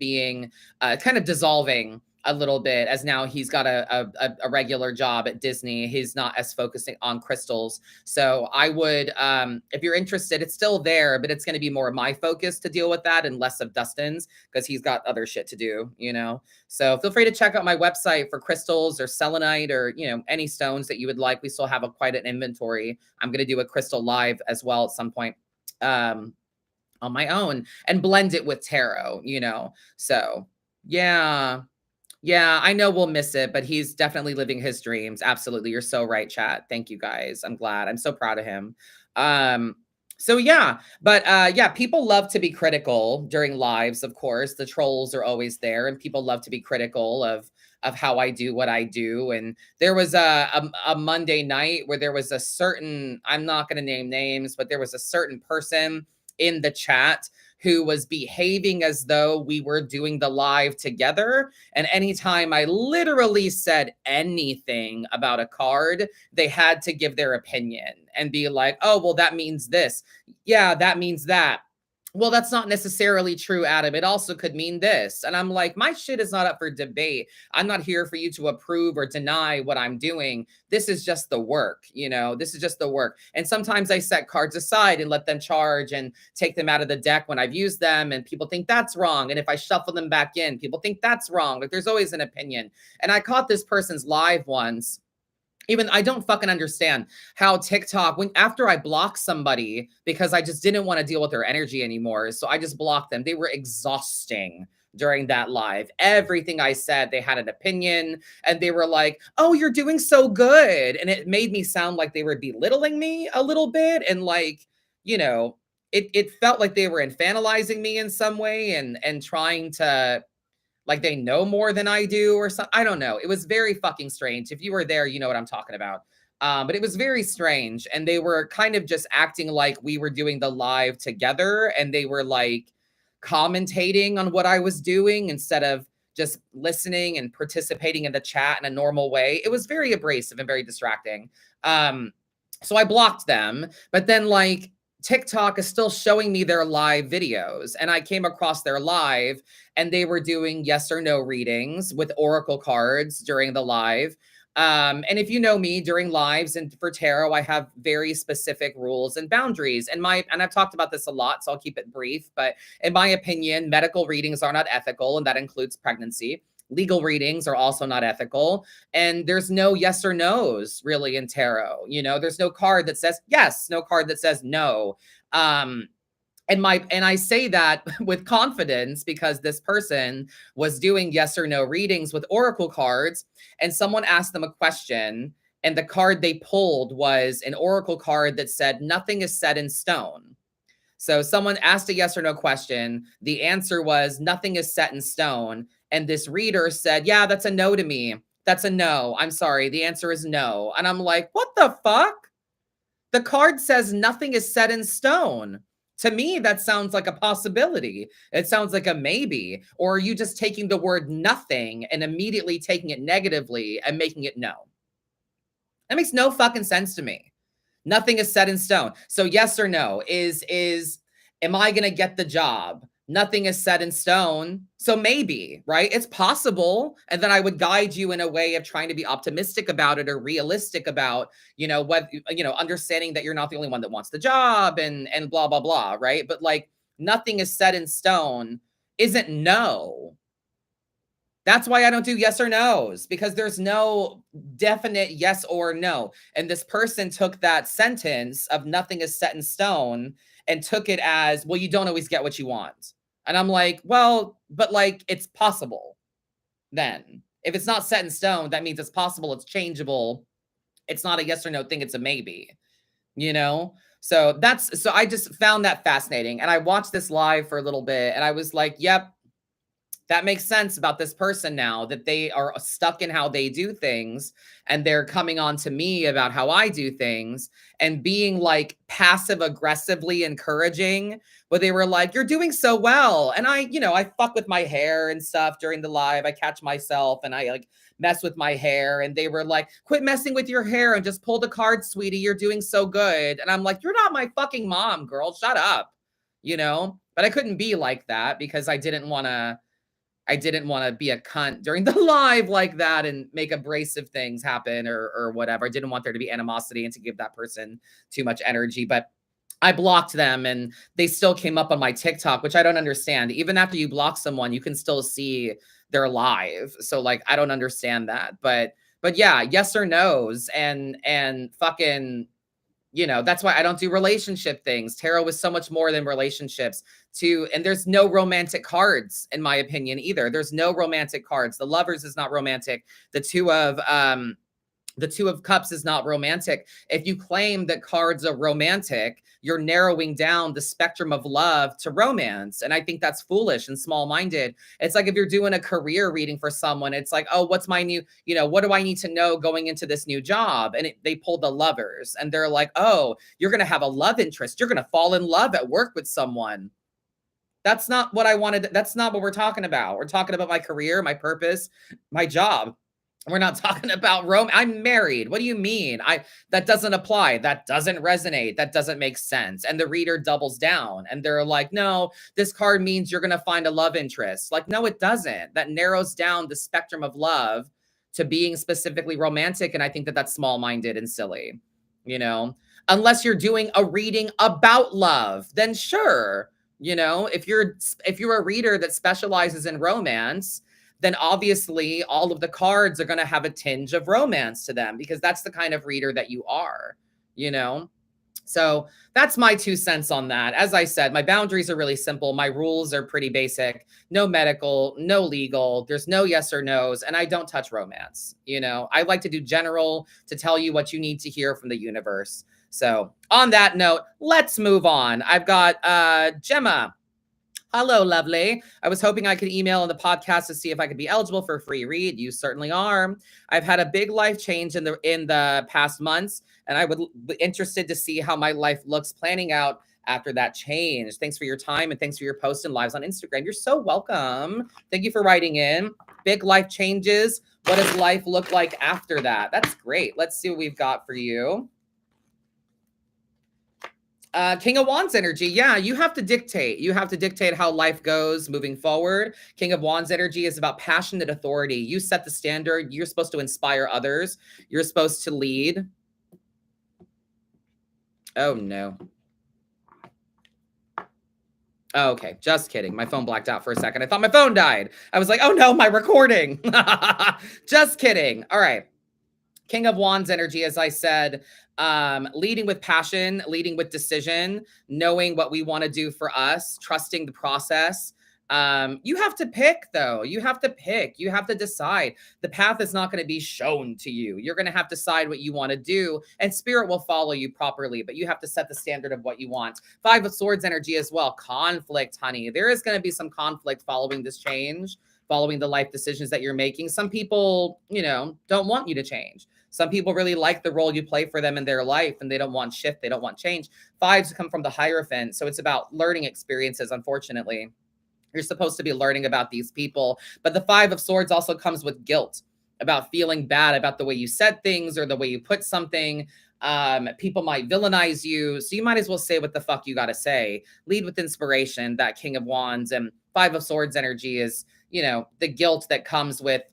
dissolving a little bit, as now he's got a regular job at Disney. He's not as focusing on crystals. So I would, if you're interested, it's still there, but it's going to be more of my focus to deal with that and less of Dustin's, because he's got other shit to do, So feel free to check out my website for crystals or selenite or, any stones that you would like. We still have quite an inventory. I'm going to do a crystal live as well at some point on my own and blend it with tarot, So yeah. Yeah, I know we'll miss it, but he's definitely living his dreams. Absolutely. You're so right, chat. Thank you guys. I'm glad. I'm so proud of him. Um so yeah, but yeah, people love to be critical during lives, of course. The trolls are always there and people love to be critical of how I do what I do. And there was a Monday night where there was a certain, I'm not going to name names, but there was a certain person in the chat who was behaving as though we were doing the live together. And anytime I literally said anything about a card, they had to give their opinion and be like, oh, well, that means this. Yeah, that means that. Well, that's not necessarily true, Adam. It also could mean this. And I'm like, my shit is not up for debate. I'm not here for you to approve or deny what I'm doing. This is just the work, you know, this is just the work. And sometimes I set cards aside and let them charge and take them out of the deck when I've used them. And people think that's wrong. And if I shuffle them back in, people think that's wrong. Like there's always an opinion. And I caught this person's live once. Even I don't fucking understand how TikTok, when after I blocked somebody because I just didn't want to deal with their energy anymore. So I just blocked them. They were exhausting during that live. Everything I said, they had an opinion and they were like, oh, you're doing so good. And it made me sound like they were belittling me a little bit. And like, you know, it felt like they were infantilizing me in some way and trying to like they know more than I do or something. I don't know. It was very fucking strange. If you were there, you know what I'm talking about. But it was very strange. And they were kind of just acting like we were doing the live together. And they were like commentating on what I was doing instead of just listening and participating in the chat in a normal way. It was very abrasive and very distracting. So I blocked them. But then like TikTok is still showing me their live videos. And I came across their live and they were doing yes or no readings with oracle cards during the live. And if you know me during lives and for tarot, I have very specific rules and boundaries. And I've talked about this a lot, so I'll keep it brief. But in my opinion, medical readings are not ethical, and that includes pregnancy. Legal readings are also not ethical. And there's no yes or no's really in tarot. You know, there's no card that says yes, no card that says no. And I say that with confidence because this person was doing yes or no readings with oracle cards and someone asked them a question and the card they pulled was an oracle card that said nothing is set in stone. So someone asked a yes or no question, the answer was nothing is set in stone, and this reader said, yeah, that's a no to me. That's a no. I'm sorry. The answer is no. And I'm like, what the fuck? The card says nothing is set in stone. To me, that sounds like a possibility. It sounds like a maybe. Or are you just taking the word nothing and immediately taking it negatively and making it no? That makes no fucking sense to me. Nothing is set in stone. So yes or no am I going to get the job? Nothing is set in stone. So maybe, right? It's possible. And then I would guide you in a way of trying to be optimistic about it or realistic about, you know, what, you know, understanding that you're not the only one that wants the job and blah, blah, blah. Right. But like nothing is set in stone isn't no. That's why I don't do yes or no's because there's no definite yes or no. And this person took that sentence of nothing is set in stone and took it as, well, you don't always get what you want. And I'm like, well, but like it's possible then. If it's not set in stone, that means it's possible, it's changeable. It's not a yes or no thing, it's a maybe, you know? So I just found that fascinating. And I watched this live for a little bit and I was like, yep, that makes sense about this person now that they are stuck in how they do things and they're coming on to me about how I do things and being like passive aggressively encouraging, but they were like, you're doing so well. And I, you know, I fuck with my hair and stuff during the live. I catch myself and I like mess with my hair and they were like, quit messing with your hair and just pull the card, sweetie. You're doing so good. And I'm like, you're not my fucking mom, girl. Shut up. You know, but I couldn't be like that because I didn't want to be a cunt during the live like that and make abrasive things happen or whatever. I didn't want there to be animosity and to give that person too much energy, but I blocked them and they still came up on my TikTok, which I don't understand. Even after you block someone, you can still see their live. So like, I don't understand that, but yeah, yes or no's and fucking, That's why I don't do relationship things. Tarot is so much more than relationships too. And there's no romantic cards, in my opinion, either. There's no romantic cards. The Lovers is not romantic. The Two of Cups is not romantic. If you claim that cards are romantic, you're narrowing down the spectrum of love to romance. And I think that's foolish and small-minded. It's like if you're doing a career reading for someone, it's like, oh, what's my new, what do I need to know going into this new job? And they pull the Lovers and they're like, oh, you're going to have a love interest. You're going to fall in love at work with someone. That's not what I wanted. That's not what we're talking about. We're talking about my career, my purpose, my job. We're not talking about Rome. I'm married. What do you mean? That doesn't apply. That doesn't resonate. That doesn't make sense. And the reader doubles down and they're like, no, this card means you're going to find a love interest. Like, no, it doesn't. That narrows down the spectrum of love to being specifically romantic. And I think that that's small-minded and silly, unless you're doing a reading about love, then sure. If you're a reader that specializes in romance, then obviously all of the cards are going to have a tinge of romance to them because that's the kind of reader that you are, So that's my 2 cents on that. As I said, my boundaries are really simple. My rules are pretty basic. No medical, no legal. There's no yes or no's. And I don't touch romance. I like to do general to tell you what you need to hear from the universe. So on that note, let's move on. I've got Gemma. Hello, lovely. I was hoping I could email on the podcast to see if I could be eligible for a free read. You certainly are. I've had a big life change in the past months, and I would be interested to see how my life looks planning out after that change. Thanks for your time, and thanks for your posts and lives on Instagram. You're so welcome. Thank you for writing in. Big life changes. What does life look like after that? That's great. Let's see what we've got for you. King of Wands energy. Yeah, you have to dictate. You have to dictate how life goes moving forward. King of Wands energy is about passionate authority. You set the standard. You're supposed to inspire others. You're supposed to lead. Oh, no. Oh, okay, just kidding. My phone blacked out for a second. I thought my phone died. I was like, oh no, my recording. Just kidding. All right. King of Wands energy, as I said, leading with passion, leading with decision, knowing what we want to do for us, trusting the process. You have to pick, though. You have to pick. You have to decide. The path is not going to be shown to you. You're going to have to decide what you want to do, and spirit will follow you properly, but you have to set the standard of what you want. 5 of Swords energy as well. Conflict, honey. There is going to be some conflict following this change, following the life decisions that you're making. Some people, don't want you to change. Some people really like the role you play for them in their life, and they don't want shift. They don't want change. 5s come from the Hierophant, so it's about learning experiences, unfortunately. You're supposed to be learning about these people. But the 5 of Swords also comes with guilt, about feeling bad about the way you said things or the way you put something. People might villainize you. So you might as well say what the fuck you got to say. Lead with inspiration, that King of Wands. And 5 of Swords energy is, the guilt that comes with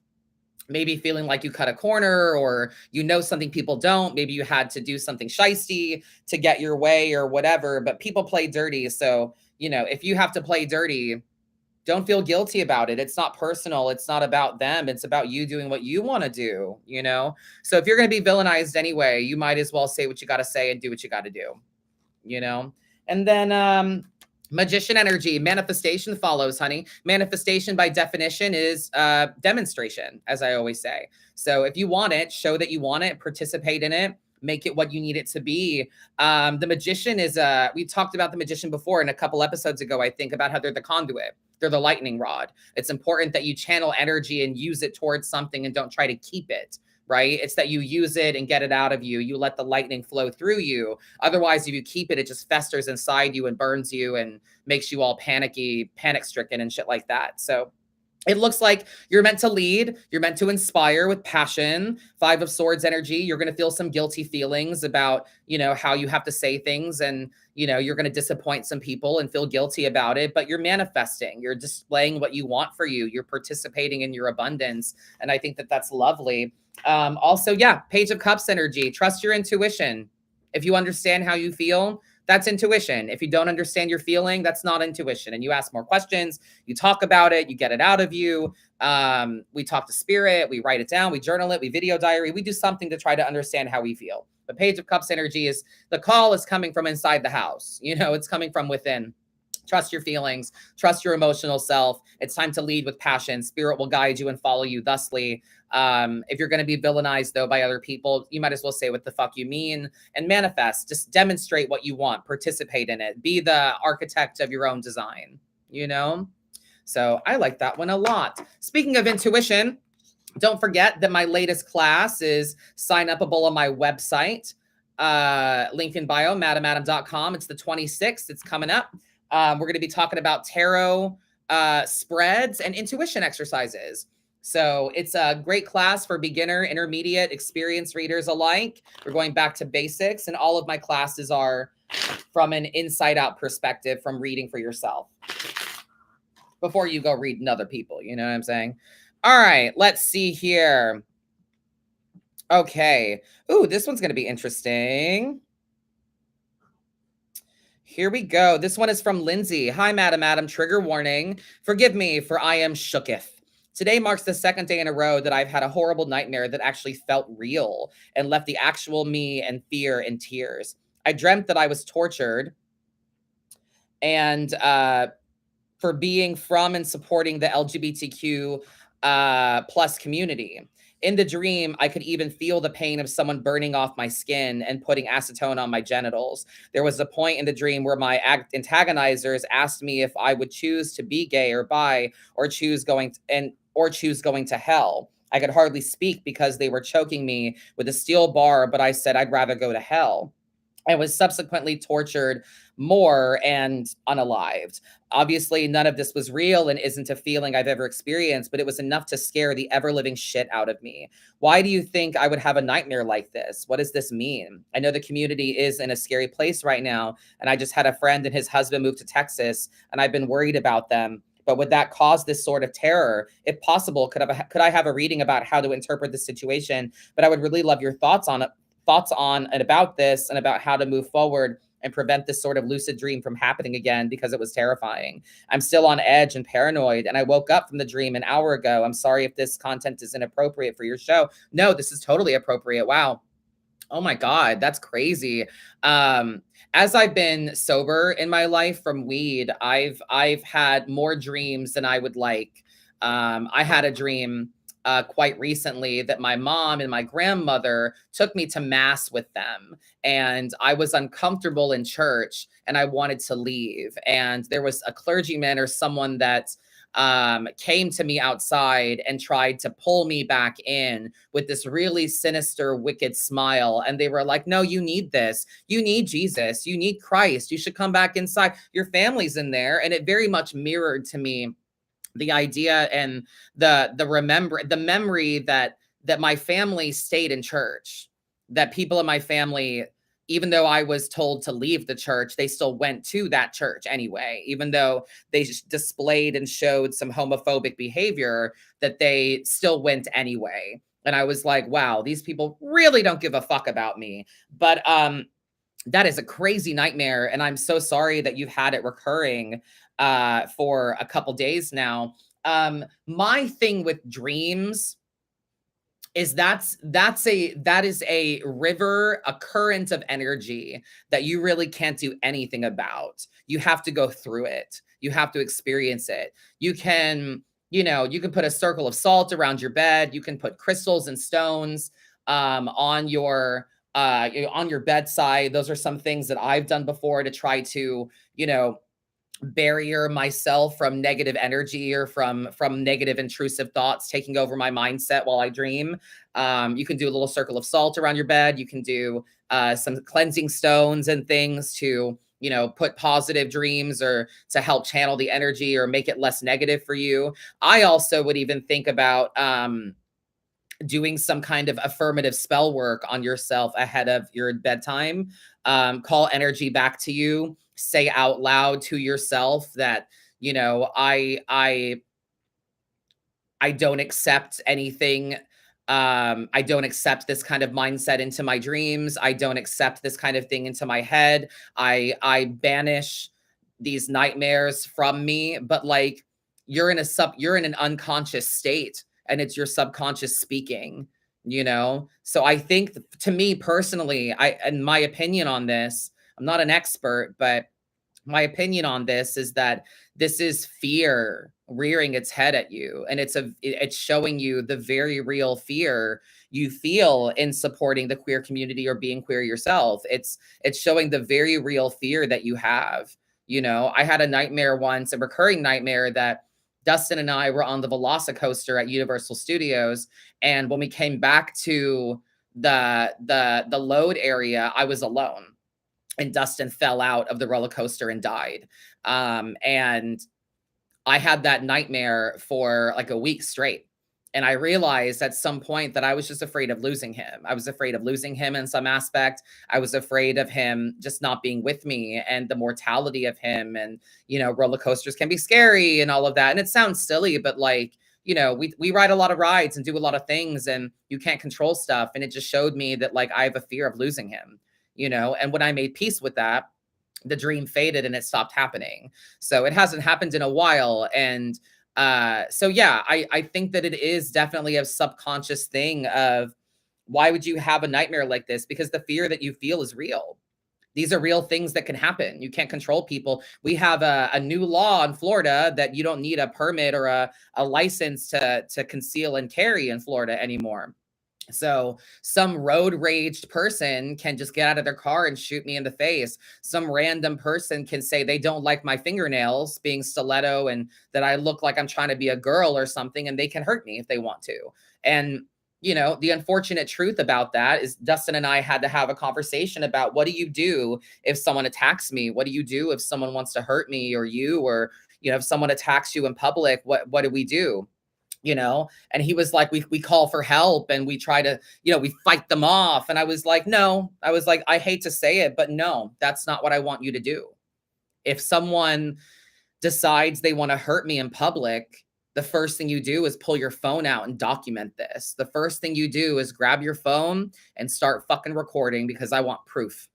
maybe feeling like you cut a corner, or something people don't. Maybe you had to do something shisty to get your way or whatever, but people play dirty. So, if you have to play dirty, don't feel guilty about it. It's not personal. It's not about them. It's about you doing what you want to do, So if you're going to be villainized anyway, you might as well say what you got to say and do what you got to do, And then Magician energy, manifestation follows, honey. Manifestation by definition is demonstration, as I always say. So if you want it, show that you want it, participate in it, make it what you need it to be. The magician is, we talked about the magician before in a couple episodes ago, I think, about how they're the conduit. They're the lightning rod. It's important that you channel energy and use it towards something and don't try to keep it. Right? It's that you use it and get it out of you. You let the lightning flow through you. Otherwise, if you keep it, it just festers inside you and burns you and makes you all panic-stricken and shit like that. So it looks like you're meant to lead. You're meant to inspire with passion. 5 of Swords energy. You're going to feel some guilty feelings about, how you have to say things, and, you're going to disappoint some people and feel guilty about it, but you're manifesting. You're displaying what you want for you. You're participating in your abundance. And I think that that's lovely. Also, yeah, Page of Cups energy. Trust your intuition. If you understand how you feel, that's intuition. If you don't understand your feeling, that's not intuition. And you ask more questions, you talk about it, you get it out of you. We talk to spirit, we write it down, we journal it, we video diary, we do something to try to understand how we feel. The Page of Cups energy is the call is coming from inside the house. It's coming from within. Trust your feelings, trust your emotional self. It's time to lead with passion. Spirit will guide you and follow you thusly. If you're going to be villainized, though, by other people, you might as well say what the fuck you mean and manifest. Just demonstrate what you want, participate in it, be the architect of your own design, So I like that one a lot. Speaking of intuition, don't forget that my latest class is sign upable on my website, link in bio, madamadam.com. It's the 26th. It's coming up. We're going to be talking about tarot spreads and intuition exercises. So it's a great class for beginner, intermediate, experienced readers alike. We're going back to basics, and all of my classes are from an inside out perspective, from reading for yourself before you go reading other people. You know what I'm saying? All right, let's see here. Okay. Ooh, this one's going to be interesting. Here we go. This one is from Lindsay. Hi, Madam Adam. Trigger warning. Forgive me, for I am shooketh. Today marks the second day in a row that I've had a horrible nightmare that actually felt real and left the actual me in fear and tears. I dreamt that I was tortured and for being from and supporting the LGBTQ plus community. In the dream, I could even feel the pain of someone burning off my skin and putting acetone on my genitals. There was a point in the dream where my antagonizers asked me if I would choose to be gay or bi, or choose going to hell. I could hardly speak because they were choking me with a steel bar, but I said I'd rather go to hell. I was subsequently tortured more and unalived. Obviously, none of this was real and isn't a feeling I've ever experienced, but it was enough to scare the ever-living shit out of me. Why do you think I would have a nightmare like this? What does this mean? I know the community is in a scary place right now, and I just had a friend and his husband moved to Texas, and I've been worried about them. But would that cause this sort of terror? If possible, could I have a reading about how to interpret the situation? But I would really love your thoughts on and about this, and about how to move forward and prevent this sort of lucid dream from happening again, because it was terrifying. I'm still on edge and paranoid, and I woke up from the dream an hour ago. I'm sorry if this content is inappropriate for your show. No, this is totally appropriate. Wow. Oh my God, that's crazy. As I've been sober in my life from weed, I've had more dreams than I would like. I had a dream quite recently that my mom and my grandmother took me to mass with them, and I was uncomfortable in church and I wanted to leave. And there was a clergyman or someone that came to me outside and tried to pull me back in with this really sinister, wicked smile. And they were like, no, you need this. You need Jesus. You need Christ. You should come back inside. Your family's in there. And it very much mirrored to me the idea and the memory that my family stayed in church, that people in my family, even though I was told to leave the church, they still went to that church anyway, even though they displayed and showed some homophobic behavior, that they still went anyway. And I was like, wow, these people really don't give a fuck about me. But that is a crazy nightmare, and I'm so sorry that you've had it recurring for a couple days now. My thing with dreams is that is a river, a current of energy that you really can't do anything about. You have to go through it. You have to experience it. You can put a circle of salt around your bed. You can put crystals and stones on your bedside. Those are some things that I've done before to try to, barrier myself from negative energy or from negative intrusive thoughts taking over my mindset while I dream. You can do a little circle of salt around your bed. You can do some cleansing stones and things to, put positive dreams or to help channel the energy or make it less negative for you. I also would even think about doing some kind of affirmative spell work on yourself ahead of your bedtime. Call energy back to you. Say out loud to yourself that, I don't accept anything. I don't accept this kind of mindset into my dreams. I don't accept this kind of thing into my head. I banish these nightmares from me. But like, you're in an unconscious state, and it's your subconscious speaking. you know? So I think to me personally, in my opinion on this, I'm not an expert, but my opinion on this is that this is fear rearing its head at you, and it's showing you the very real fear you feel in supporting the queer community or being queer yourself. It's showing the very real fear that you have. You know, I had a nightmare once, a recurring nightmare, that Dustin and I were on the Velocicoaster at Universal Studios, and when we came back to the load area, I was alone, and Dustin fell out of the roller coaster and died. And I had that nightmare for like a week straight. And I realized at some point that I was just afraid of losing him. I was afraid of losing him in some aspect. I was afraid of him just not being with me and the mortality of him. And, you know, roller coasters can be scary and all of that. And it sounds silly, but like, you know, we ride a lot of rides and do a lot of things, and you can't control stuff. And it just showed me that like I have a fear of losing him, you know, and when I made peace with that, the dream faded and it stopped happening. So it hasn't happened in a while. And so yeah, I think that it is definitely a subconscious thing of why would you have a nightmare like this? Because the fear that you feel is real. These are real things that can happen. You can't control people. We have a new law in Florida that you don't need a permit or a license to conceal and carry in Florida anymore. So some road raged person can just get out of their car and shoot me in the face. Some random person can say they don't like my fingernails being stiletto and that I look like I'm trying to be a girl or something, and they can hurt me if they want to. And you know, the unfortunate truth about that is Dustin and I had to have a conversation about, what do you do if someone attacks me? What do you do if someone wants to hurt me or you, or you know, if someone attacks you in public, what do we do? You know, and he was like, we call for help and we try to, you know, we fight them off. And I was like, no, I was like, I hate to say it, but no, that's not what I want you to do. If someone decides they want to hurt me in public, the first thing you do is pull your phone out and document this. The first thing you do is grab your phone and start fucking recording, because I want proof.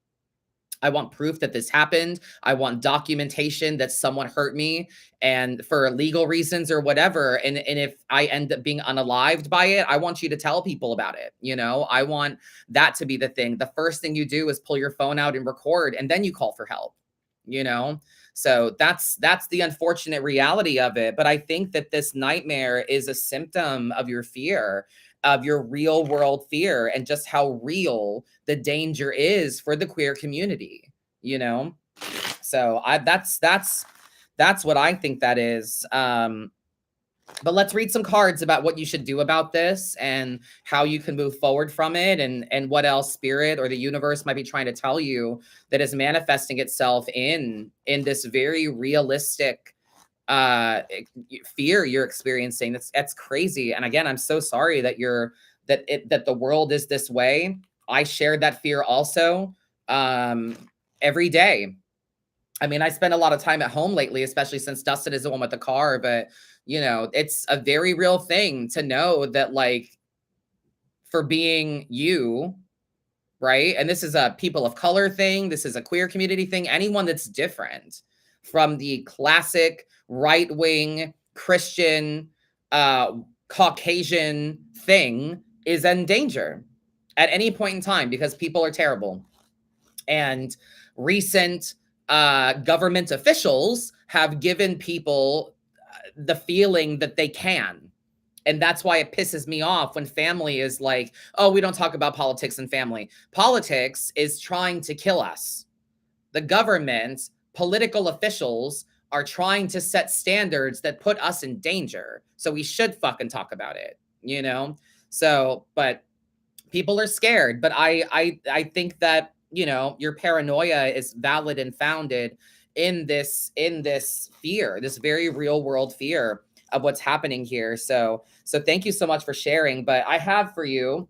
I want proof that this happened. I want documentation that someone hurt me, and for legal reasons or whatever. And if I end up being unalived by it, I want you to tell people about it. You know, I want that to be the thing. The first thing you do is pull your phone out and record, and then you call for help, you know? So that's the unfortunate reality of it. But I think that this nightmare is a symptom of your fear, of your real world fear, and just how real the danger is for the queer community, you know? So that's what I think that is. But let's read some cards about what you should do about this and how you can move forward from it, and what else spirit or the universe might be trying to tell you that is manifesting itself in this very realistic fear you're experiencing. That's crazy. And again, I'm so sorry that that the world is this way. I shared that fear also every day. I mean, I spend a lot of time at home lately, especially since Dustin is the one with the car, but you know, it's a very real thing to know that, like, for being you, right? And this is a people of color thing, this is a queer community thing, anyone that's different from the classic right-wing Christian Caucasian thing is in danger at any point in time, because people are terrible. And recent government officials have given people the feeling that they can. And that's why it pisses me off when family is like, oh, we don't talk about politics and family. Politics is trying to kill us. The government, political officials are trying to set standards that put us in danger. So we should fucking talk about it, you know? So, but people are scared. But I think that, you know, your paranoia is valid and founded in this fear, this very real world fear of what's happening here. So thank you so much for sharing. But I have for you,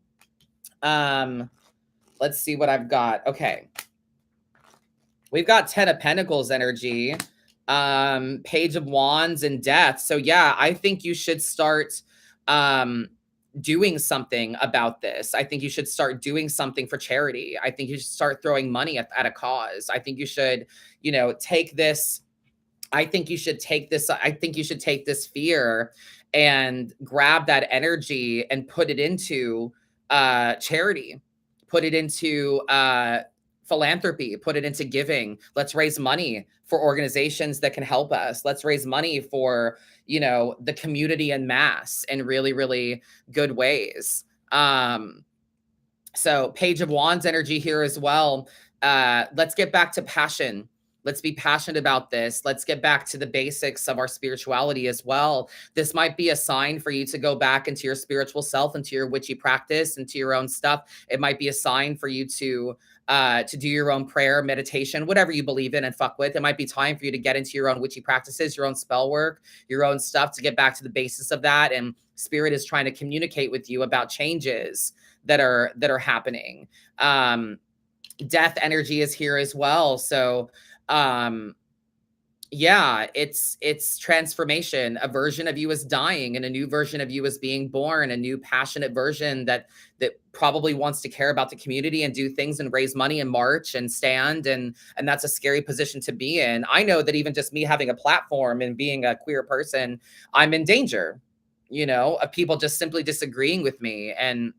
let's see what I've got. Okay. We've got 10 of Pentacles energy, Page of Wands, and Death. So yeah, I think you should start doing something about this. I think you should start doing something for charity. I think you should start throwing money at a cause. I think you should, you know, take this. I think you should take this fear and grab that energy and put it into charity, put it into philanthropy, put it into giving. Let's raise money for organizations that can help us. Let's raise money for, the community en masse in really, really good ways. So Page of Wands energy here as well. Let's get back to passion. Let's be passionate about this. Let's get back to the basics of our spirituality as well. This might be a sign for you to go back into your spiritual self, into your witchy practice, into your own stuff. It might be a sign for you to do your own prayer, meditation, whatever you believe in and fuck with. It might be time for you to get into your own witchy practices, your own spell work, your own stuff, to get back to the basis of that. And spirit is trying to communicate with you about changes that are happening. Death energy is here as well. So yeah, it's transformation. A version of you is dying and a new version of you is being born, a new passionate version that probably wants to care about the community and do things and raise money and march and stand, and that's a scary position to be in. I know that even just me having a platform and being a queer person, I'm in danger, of people just simply disagreeing with me, and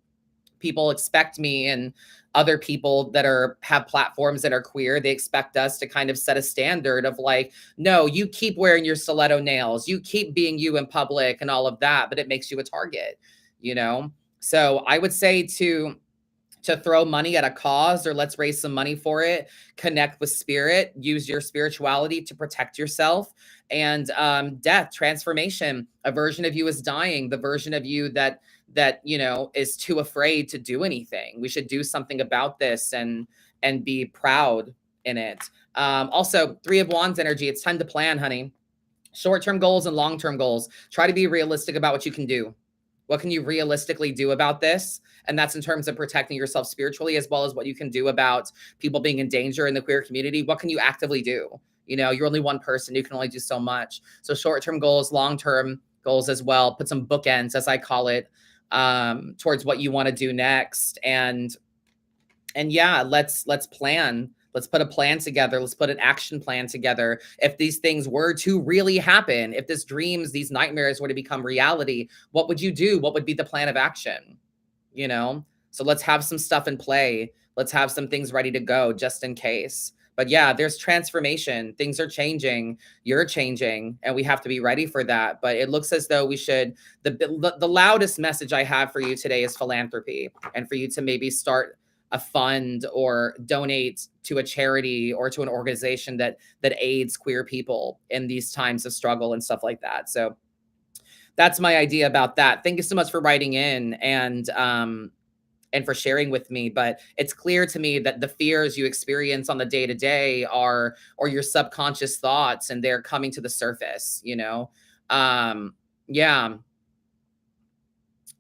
people expect me and other people that have platforms that are queer, they expect us to kind of set a standard of like, no, you keep wearing your stiletto nails, you keep being you in public and all of that, but it makes you a target, so I would say to throw money at a cause, or let's raise some money for it, connect with spirit, use your spirituality to protect yourself. And death, transformation, a version of you is dying, the version of you that is too afraid to do anything. We should do something about this and be proud in it. Also, Three of Wands energy, it's time to plan, honey. Short-term goals and long-term goals. Try to be realistic about what you can do. What can you realistically do about this? And that's in terms of protecting yourself spiritually, as well as what you can do about people being in danger in the queer community. What can you actively do? You're only one person. You can only do so much. So short-term goals, long-term goals as well. Put some bookends, as I call it, towards what you want to do next. And yeah, let's plan. Let's put a plan together. Let's put an action plan together. If these things were to really happen, if these nightmares were to become reality, what would you do? What would be the plan of action? So let's have some stuff in play. Let's have some things ready to go just in case. But yeah, there's transformation. Things are changing. You're changing, and we have to be ready for that. But it looks as though we should. The loudest message I have for you today is philanthropy, and for you to maybe start a fund or donate to a charity or to an organization that aids queer people in these times of struggle and stuff like that. So that's my idea about that. Thank you so much for writing in and for sharing with me. But it's clear to me that the fears you experience on the day-to-day are your subconscious thoughts, and they're coming to the surface, yeah.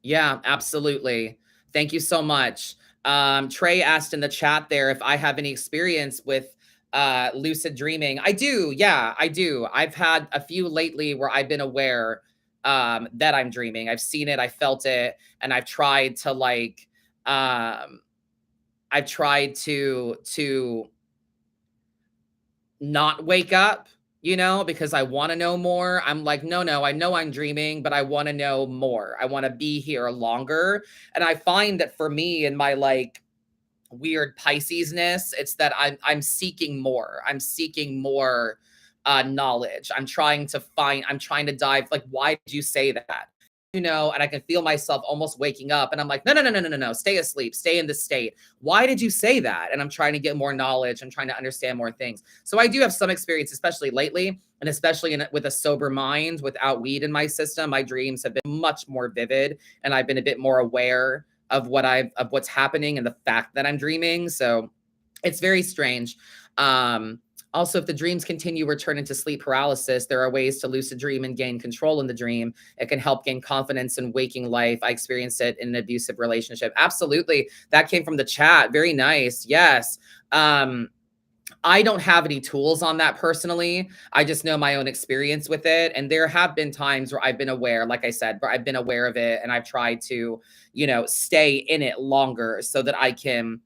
Yeah, absolutely. Thank you so much. Trey asked in the chat there if I have any experience with lucid dreaming. I do. Yeah, I do. I've had a few lately where I've been aware that I'm dreaming. I've seen it, I felt it, and I've tried to not wake up, because I want to know more. I'm like, no, I know I'm dreaming, but I want to know more. I want to be here longer. And I find that for me, in my weird Pisces-ness, it's that I'm seeking more. I'm seeking more knowledge. I'm trying to dive. Like, why did you say that? And I can feel myself almost waking up, and I'm like, no, stay asleep, stay in this state. Why did you say that? And I'm trying to get more knowledge. I'm trying to understand more things. So I do have some experience, especially lately, and especially with a sober mind, without weed in my system. My dreams have been much more vivid, and I've been a bit more aware of what's happening and the fact that I'm dreaming. So it's very strange. Also, if the dreams continue or turn into sleep paralysis, there are ways to lucid dream and gain control in the dream. It can help gain confidence in waking life. I experienced it in an abusive relationship. Absolutely. That came from the chat. Very nice. Yes. I don't have any tools on that personally. I just know my own experience with it. And there have been times where I've been aware, like I said, where I've been aware of it, and I've tried to, stay in it longer so that I can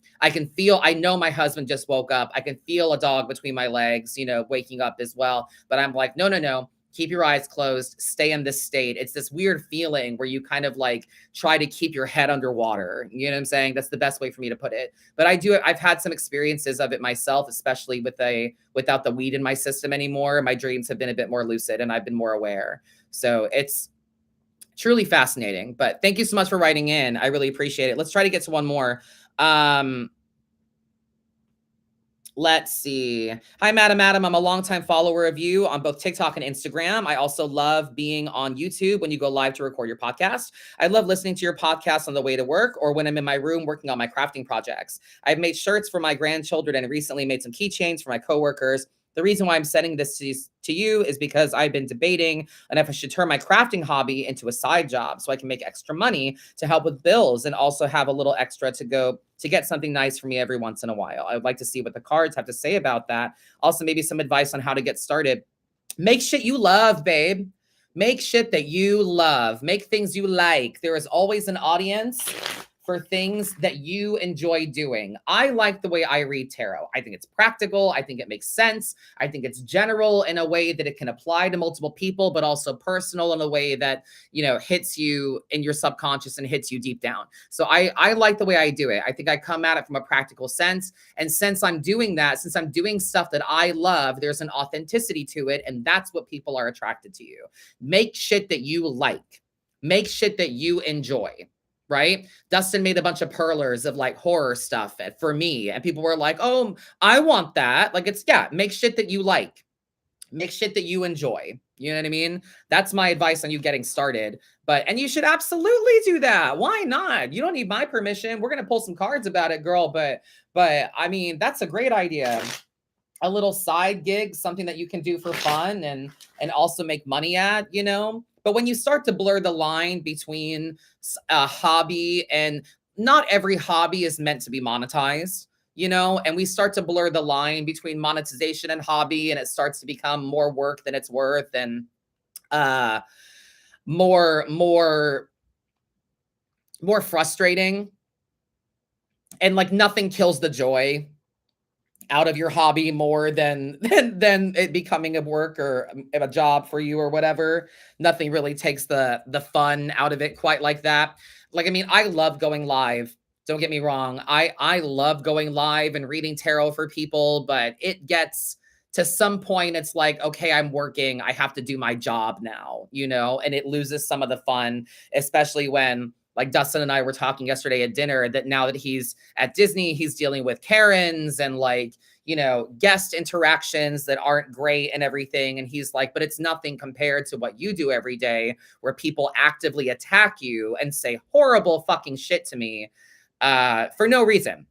feel, I know my husband just woke up. I can feel a dog between my legs, waking up as well. But I'm like, no. Keep your eyes closed, stay in this state. It's this weird feeling where you kind of like try to keep your head underwater. You know what I'm saying? That's the best way for me to put it. But I've had some experiences of it myself, especially without the weed in my system anymore. My dreams have been a bit more lucid and I've been more aware. So it's truly fascinating. But thank you so much for writing in. I really appreciate it. Let's try to get to one more. Let's see. Hi, Madam Adam. I'm a longtime follower of you on both TikTok and Instagram. I also love being on YouTube when you go live to record your podcast. I love listening to your podcast on the way to work or when I'm in my room working on my crafting projects. I've made shirts for my grandchildren and recently made some keychains for my coworkers. The reason why I'm sending this to you is because I've been debating on if I should turn my crafting hobby into a side job so I can make extra money to help with bills and also have a little extra to get something nice for me every once in a while. I would like to see what the cards have to say about that. Also, maybe some advice on how to get started. Make shit you love, babe. Make shit that you love. Make things you like. There is always an audience for things that you enjoy doing. I like the way I read tarot. I think it's practical. I think it makes sense. I think it's general in a way that it can apply to multiple people, but also personal in a way that, hits you in your subconscious and hits you deep down. So I like the way I do it. I think I come at it from a practical sense. And since I'm doing that, since I'm doing stuff that I love, there's an authenticity to it. And that's what people are attracted to you. Make shit that you like. Make shit that you enjoy. Right? Dustin made a bunch of perlers of like horror stuff for me. And people were like, oh, I want that. Like make shit that you like. Make shit that you enjoy. You know what I mean? That's my advice on you getting started. And you should absolutely do that. Why not? You don't need my permission. We're going to pull some cards about it, girl. But I mean, that's a great idea. A little side gig, something that you can do for fun and also make money at, But when you start to blur the line between a hobby and not every hobby is meant to be monetized, and we start to blur the line between monetization and hobby, and it starts to become more work than it's worth and more frustrating. And like nothing kills the joy out of your hobby more than it becoming a work or a job for you or whatever. Nothing really takes the fun out of it quite like that. Like, I mean, I love going live. Don't get me wrong. I love going live and reading tarot for people, but it gets to some point, it's like, okay, I'm working. I have to do my job now, and it loses some of the fun, especially when like Dustin and I were talking yesterday at dinner that now that he's at Disney, he's dealing with Karens and like, guest interactions that aren't great and everything. And he's like, but it's nothing compared to what you do every day where people actively attack you and say horrible fucking shit to me for no reason.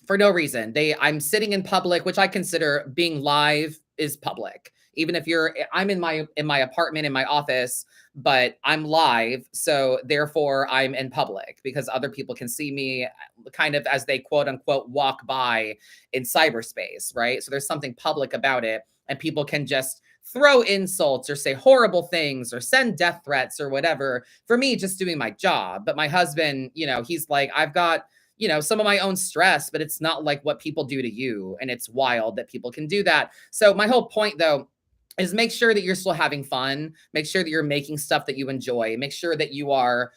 For no reason. I'm sitting in public, which I consider being live is public. Even if I'm in my apartment, in my office, but I'm live. So therefore I'm in public because other people can see me kind of as they quote unquote walk by in cyberspace, right? So there's something public about it and people can just throw insults or say horrible things or send death threats or whatever for me, just doing my job. But my husband, he's like, I've got, some of my own stress, but it's not like what people do to you. And it's wild that people can do that. So my whole point though, is make sure that you're still having fun. Make sure that you're making stuff that you enjoy. Make sure that you are,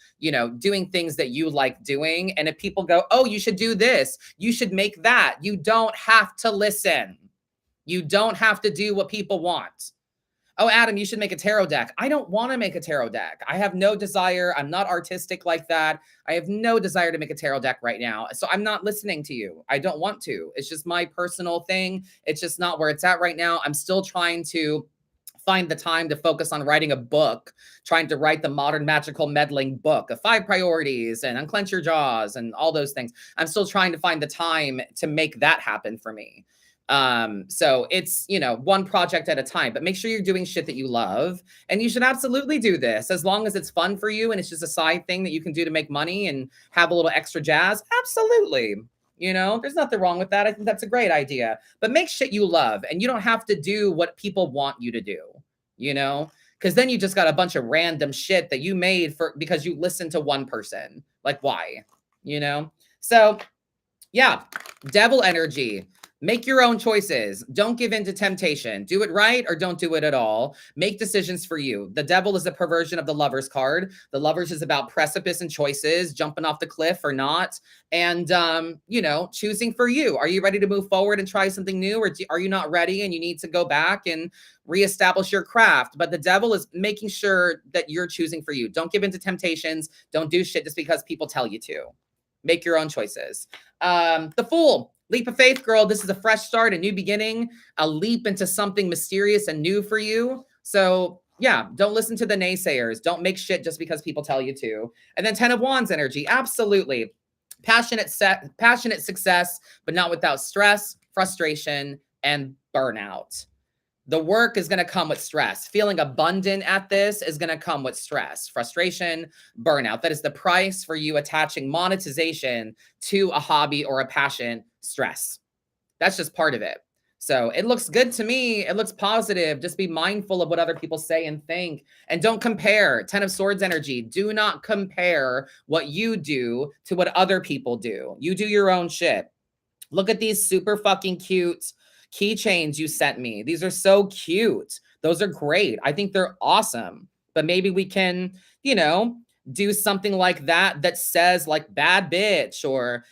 doing things that you like doing. And if people go, oh, you should do this, you should make that. You don't have to listen. You don't have to do what people want. Oh, Adam, you should make a tarot deck. I don't want to make a tarot deck. I have no desire. I'm not artistic like that. I have no desire to make a tarot deck right now. So I'm not listening to you. I don't want to. It's just my personal thing. It's just not where it's at right now. I'm still trying to find the time to focus on writing a book, trying to write the Modern Magical Meddling book of 5 priorities and unclench your jaws and all those things. I'm still trying to find the time to make that happen for me. So it's, one project at a time, but make sure you're doing shit that you love. And you should absolutely do this as long as it's fun for you. And it's just a side thing that you can do to make money and have a little extra jazz. Absolutely. There's nothing wrong with that. I think that's a great idea, but make shit you love and you don't have to do what people want you to do, because then you just got a bunch of random shit that you made because you listened to one person. Like why, So yeah, devil energy. Make your own choices. Don't give in to temptation. Do it right or don't do it at all. Make decisions for you. The devil is a perversion of the lover's card. The lovers is about precipice and choices, jumping off the cliff or not. And, choosing for you. Are you ready to move forward and try something new? Or are you not ready and you need to go back and reestablish your craft? But the devil is making sure that you're choosing for you. Don't give in to temptations. Don't do shit just because people tell you to. Make your own choices. The Fool. Leap of faith, girl. This is a fresh start, a new beginning, a leap into something mysterious and new for you. So yeah, don't listen to the naysayers. Don't make shit just because people tell you to. And then 10 of Wands energy. Absolutely. Passionate success, but not without stress, frustration, and burnout. The work is going to come with stress. Feeling abundant at this is going to come with stress, frustration, burnout. That is the price for you attaching monetization to a hobby or a passion, stress. That's just part of it. So it looks good to me. It looks positive. Just be mindful of what other people say and think. And don't compare. 10 of Swords energy. Do not compare what you do to what other people do. You do your own shit. Look at these super fucking cute keychains you sent me. These are so cute. Those are great. I think they're awesome. But maybe we can, do something like that says like bad bitch or,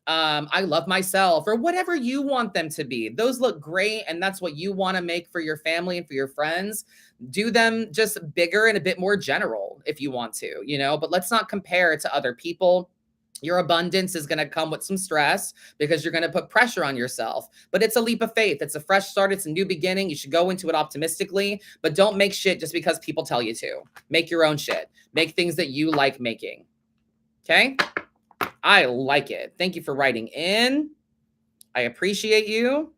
I love myself or whatever you want them to be. Those look great. And that's what you want to make for your family and for your friends. Do them just bigger and a bit more general if you want to, but let's not compare it to other people. Your abundance is going to come with some stress because you're going to put pressure on yourself. But it's a leap of faith. It's a fresh start. It's a new beginning. You should go into it optimistically, but don't make shit just because people tell you to. Make your own shit. Make things that you like making. Okay? I like it. Thank you for writing in. I appreciate you.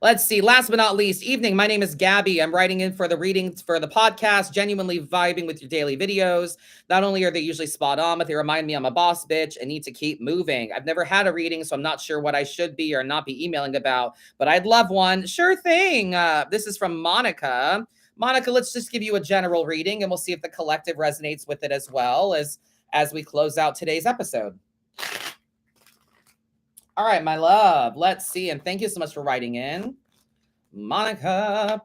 Let's see. Last but not least, evening. My name is Gabby. I'm writing in for the readings for the podcast, genuinely vibing with your daily videos. Not only are they usually spot on, but they remind me I'm a boss bitch and need to keep moving. I've never had a reading, so I'm not sure what I should be or not be emailing about, but I'd love one. Sure thing. This is from Monica. Monica, let's just give you a general reading and we'll see if the collective resonates with it as well as we close out today's episode. All right, my love. Let's see. And thank you so much for writing in. Monica.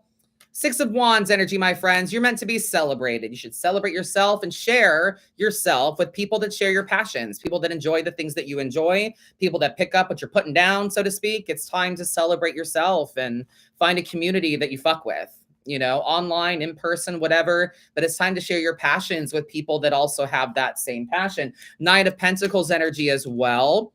6 of Wands energy, my friends. You're meant to be celebrated. You should celebrate yourself and share yourself with people that share your passions, people that enjoy the things that you enjoy, people that pick up what you're putting down, so to speak. It's time to celebrate yourself and find a community that you fuck with, online, in person, whatever. But it's time to share your passions with people that also have that same passion. 9 of Pentacles energy as well.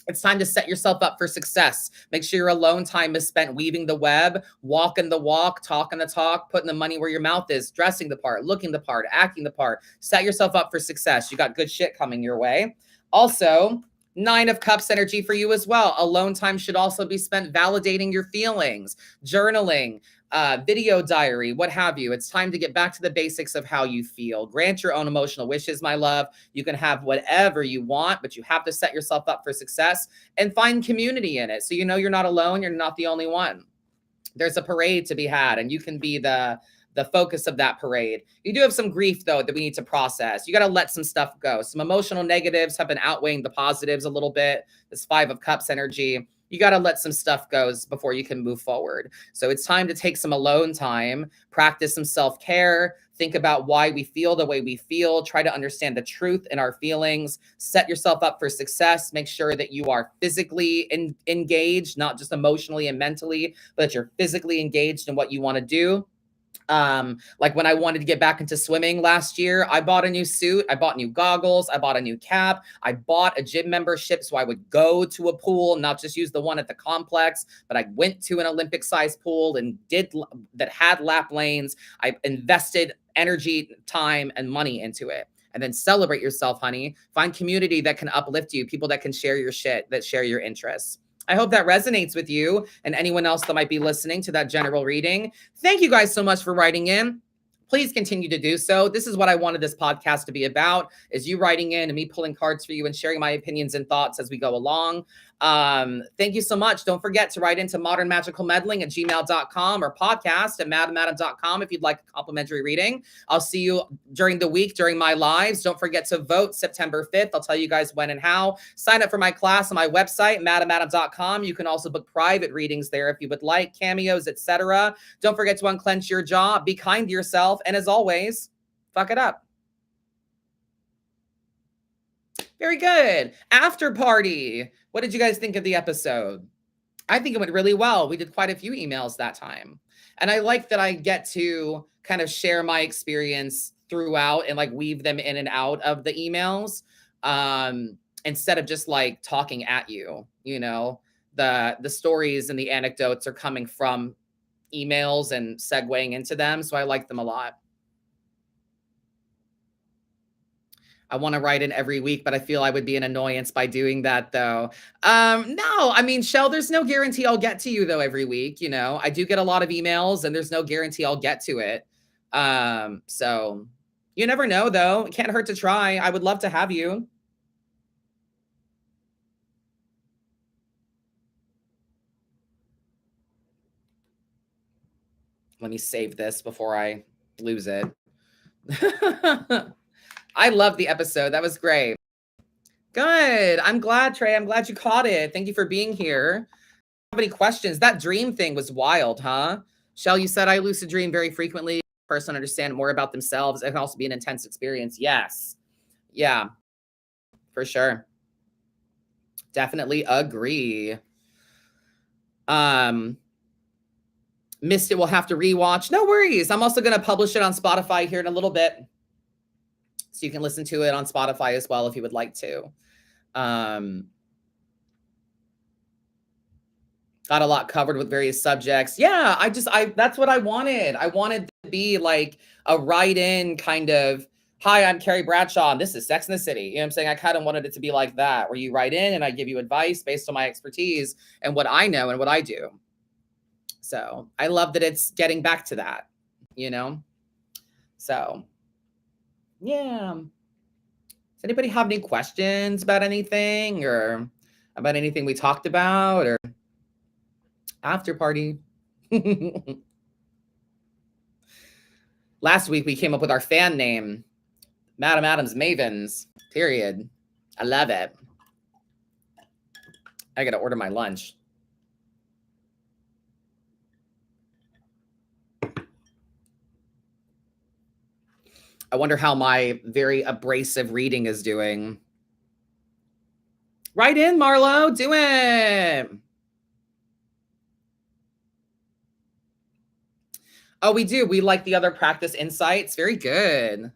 It's time to set yourself up for success. Make sure your alone time is spent weaving the web, walking the walk, talking the talk, putting the money where your mouth is, dressing the part, looking the part, acting the part. Set yourself up for success. You got good shit coming your way. Also, 9 of Cups energy for you as well. Alone time should also be spent validating your feelings, journaling, video diary, what have you. It's time to get back to the basics of how you feel. Grant your own emotional wishes, my love. You can have whatever you want, but you have to set yourself up for success and find community in it. So you're not alone. You're not the only one. There's a parade to be had, and you can be the focus of that parade. You do have some grief, though, that we need to process. You got to let some stuff go. Some emotional negatives have been outweighing the positives a little bit. This 5 of Cups energy. You got to let some stuff go before you can move forward. So it's time to take some alone time, practice some self-care, think about why we feel the way we feel, try to understand the truth in our feelings, set yourself up for success, make sure that you are physically engaged, not just emotionally and mentally, but that you're physically engaged in what you want to do. Like when I wanted to get back into swimming last year, I bought a new suit, I bought new goggles, I bought a new cap, I bought a gym membership so I would go to a pool, not just use the one at the complex, but I went to an Olympic sized pool and that had lap lanes. I invested energy, time, and money into it. And then celebrate yourself, honey. Find community that can uplift you, people that can share your shit, that share your interests. I hope that resonates with you and anyone else that might be listening to that general reading. Thank you guys so much for writing in. Please continue to do so. This is what I wanted this podcast to be about, is you writing in and me pulling cards for you and sharing my opinions and thoughts as we go along. Thank you so much. Don't forget to write into modernmagicalmeddling@gmail.com or podcast@madammadam.com if you'd like a complimentary reading. I'll see you during the week during my lives. Don't forget to vote September 5th. I'll tell you guys when and how. Sign up for my class on my website, madammadam.com. You can also book private readings there if you would like, cameos, etc. Don't forget to unclench your jaw, be kind to yourself, and as always, fuck it up. Very good. After party. What did you guys think of the episode? I think it went really well. We did quite a few emails that time. And I like that I get to kind of share my experience throughout and like weave them in and out of the emails, instead of just like talking at you. You know, the stories and the anecdotes are coming from emails and segueing into them. So I like them a lot. I want to write in every week, but I feel I would be an annoyance by doing that though. No, I mean, Shell, there's no guarantee I'll get to you though every week. You know, I do get a lot of emails and there's no guarantee I'll get to it. So you never know though. It can't hurt to try. I would love to have you. Let me save this before I lose it. I love the episode. That was great. Good. I'm glad, Trey. I'm glad you caught it. Thank you for being here. Have any questions? That dream thing was wild, huh? Shell, you said I lucid dream very frequently. Person understand more about themselves. It can also be an intense experience. Yes. Yeah, for sure. Definitely agree. Missed it. We'll have to rewatch. No worries. I'm also going to publish it on Spotify here in a little bit. So you can listen to it on Spotify as well if you would like to. Got a lot covered with various subjects. Yeah, that's what I wanted. I wanted to be like a write-in kind of, hi, I'm Carrie Bradshaw, and this is Sex in the City. You know what I'm saying? I kind of wanted it to be like that, where you write in and I give you advice based on my expertise and what I know and what I do. So I love that it's getting back to that, you know? So, yeah. Does anybody have any questions about anything or about anything we talked about or after party? Last week we came up with our fan name, Madam Adams Mavens, period. I love it. I got to order my lunch. I wonder how my very abrasive reading is doing. Right in, Marlo. Do it. Oh, we do. We like the other practice insights. Very good.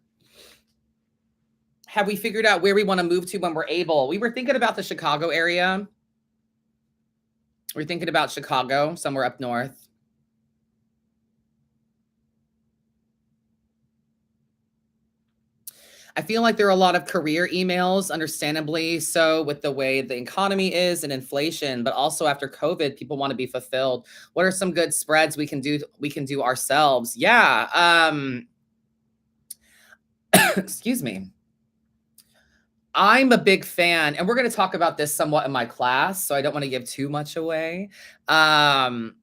Have we figured out where we want to move to when we're able? We were thinking about the Chicago area. We're thinking about Chicago, somewhere up north. I feel like there are a lot of career emails, understandably so, with the way the economy is and inflation, but also after COVID, people want to be fulfilled. What are some good spreads we can do ourselves? Yeah. Excuse me. I'm a big fan, and we're going to talk about this somewhat in my class, so I don't want to give too much away. But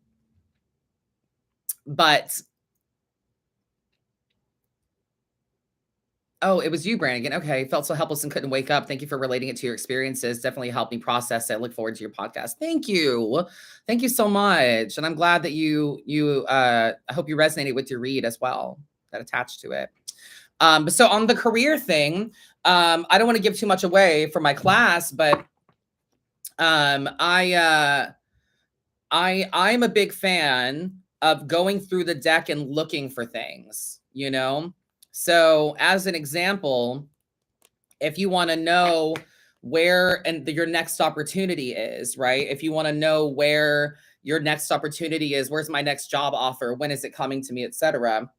oh, it was you, Brannigan. Okay. Felt so helpless and couldn't wake up. Thank you for relating it to your experiences. Definitely helped me process it. I look forward to your podcast. Thank you. Thank you so much. And I'm glad that I hope you resonated with your read as well, that attached to it. So on the career thing, I don't want to give too much away for my class, but I'm a big fan of going through the deck and looking for things, you know? So as an example, if you want to know where your next opportunity is, right? If you want to know where your next opportunity is, where's my next job offer? When is it coming to me, etc.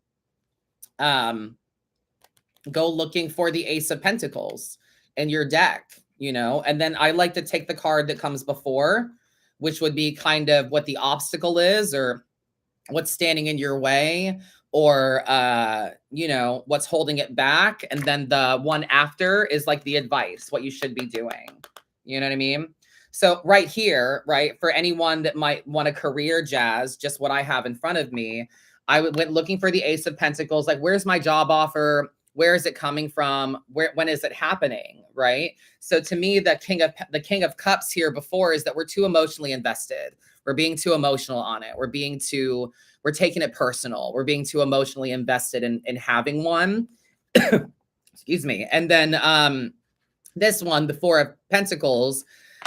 Go looking for the Ace of Pentacles in your deck, you know? And then I like to take the card that comes before, which would be kind of what the obstacle is or what's standing in your way or, you know, what's holding it back. And then the one after is like the advice, what you should be doing. You know what I mean? So right here, right, for anyone that might want a career, Jazz, just what I have in front of me, went looking for the Ace of Pentacles. Like, where's my job offer? Where is it coming from? When is it happening? Right. So to me, the King of Cups here before is that we're too emotionally invested. We're being too emotional on it. We're taking it personal. We're being too emotionally invested in having one. Excuse me. And then this one, the Four of Pentacles,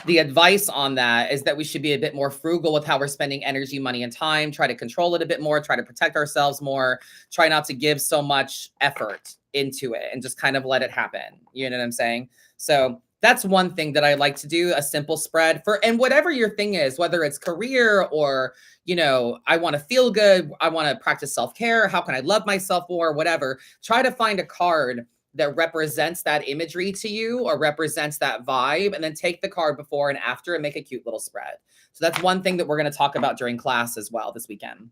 the advice on that is that we should be a bit more frugal with how we're spending energy, money, and time. Try to control it a bit more, try to protect ourselves more, try not to give so much effort into it and just kind of let it happen. You know what I'm saying? So that's one thing that I like to do, a simple spread for, and whatever your thing is, whether it's career or, I want to feel good, I want to practice self-care, how can I love myself more, whatever, try to find a card that represents that imagery to you or represents that vibe, and then take the card before and after and make a cute little spread. So that's one thing that we're going to talk about during class as well this weekend.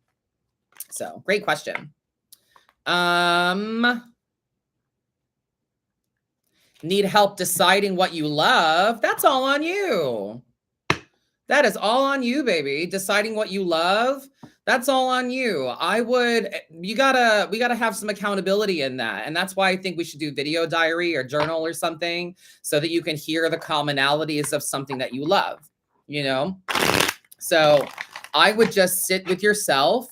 So great question. Need help deciding what you love? That's all on you. That is all on you, baby. Deciding what you love, that's all on you. We gotta have some accountability in that. And that's why I think we should do video diary or journal or something so that you can hear the commonalities of something that you love, So I would just sit with yourself,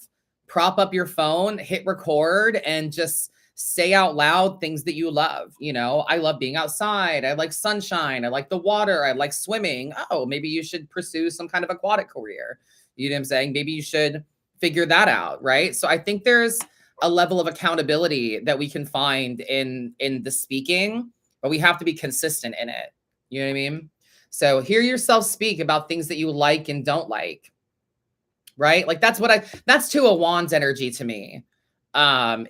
prop up your phone, hit record, and just say out loud things that you love. I love being outside. I like sunshine. I like the water. I like swimming. Oh, maybe you should pursue some kind of aquatic career. You know what I'm saying? Maybe you should figure that out, right? So I think there's a level of accountability that we can find in the speaking, but we have to be consistent in it. You know what I mean? So hear yourself speak about things that you like and don't like, right? Like that's Two of Wands energy to me.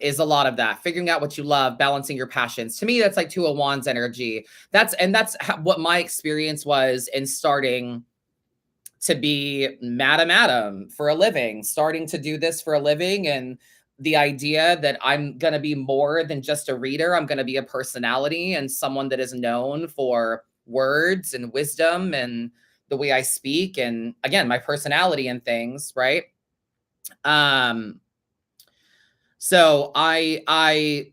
Is a lot of that, figuring out what you love, balancing your passions. To me, that's like Two of Wands energy. That's what my experience was in starting to be Madam Adam for a living, starting to do this for a living. And the idea that I'm going to be more than just a reader. I'm going to be a personality and someone that is known for words and wisdom and the way I speak. And again, my personality and things, right? So I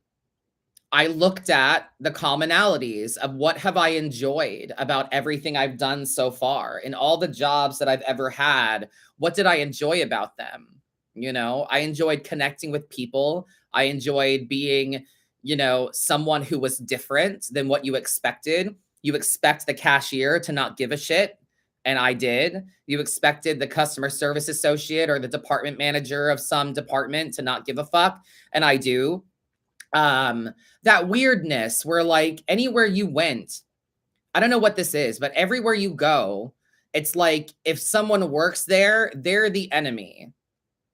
looked at the commonalities of what have I enjoyed about everything I've done so far in all the jobs that I've ever had. What did I enjoy about them? I enjoyed connecting with people. I enjoyed being, someone who was different than what you expected. You expect the cashier to not give a shit. And I did. You expected the customer service associate or the department manager of some department to not give a fuck. And I do. That weirdness where like anywhere you went, I don't know what this is, but everywhere you go, it's like if someone works there, they're the enemy.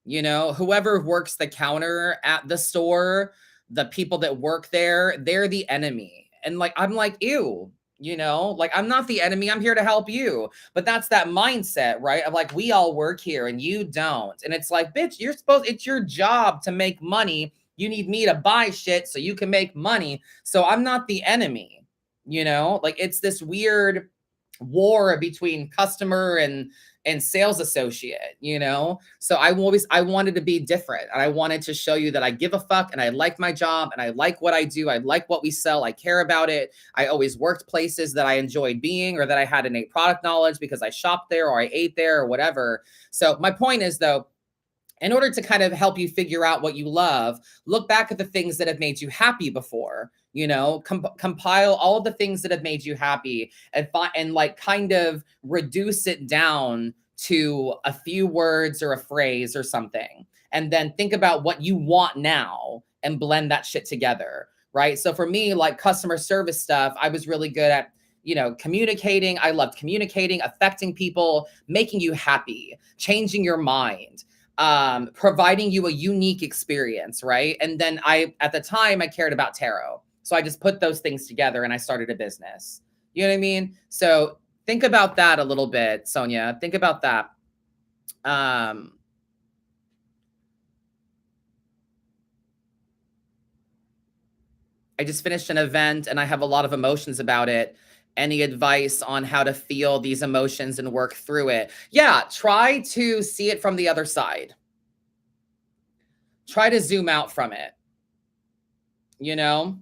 Whoever works the counter at the store, the people that work there, they're the enemy. And like, I'm like, ew, like I'm not the enemy. I'm here to help you. But that's that mindset, right? Of like, we all work here and you don't. And it's like, bitch, it's your job to make money. You need me to buy shit so you can make money. So I'm not the enemy, like it's this weird war between customer and sales associate, So I wanted to be different. And I wanted to show you that I give a fuck and I like my job and I like what I do. I like what we sell. I care about it. I always worked places that I enjoyed being or that I had innate product knowledge because I shopped there or I ate there or whatever. So my point is though, in order to kind of help you figure out what you love, look back at the things that have made you happy before, compile all of the things that have made you happy and like kind of reduce it down to a few words or a phrase or something. And then think about what you want now and blend that shit together. Right. So for me, like customer service stuff, I was really good at, communicating. I loved communicating, affecting people, making you happy, changing your mind, providing you a unique experience, right? And then at the time, I cared about tarot. So I just put those things together and I started a business. You know what I mean? So think about that a little bit, Sonia. Think about that. I just finished an event and I have a lot of emotions about it. Any advice on how to feel these emotions and work through it? Yeah, try to see it from the other side. Try to zoom out from it, you know?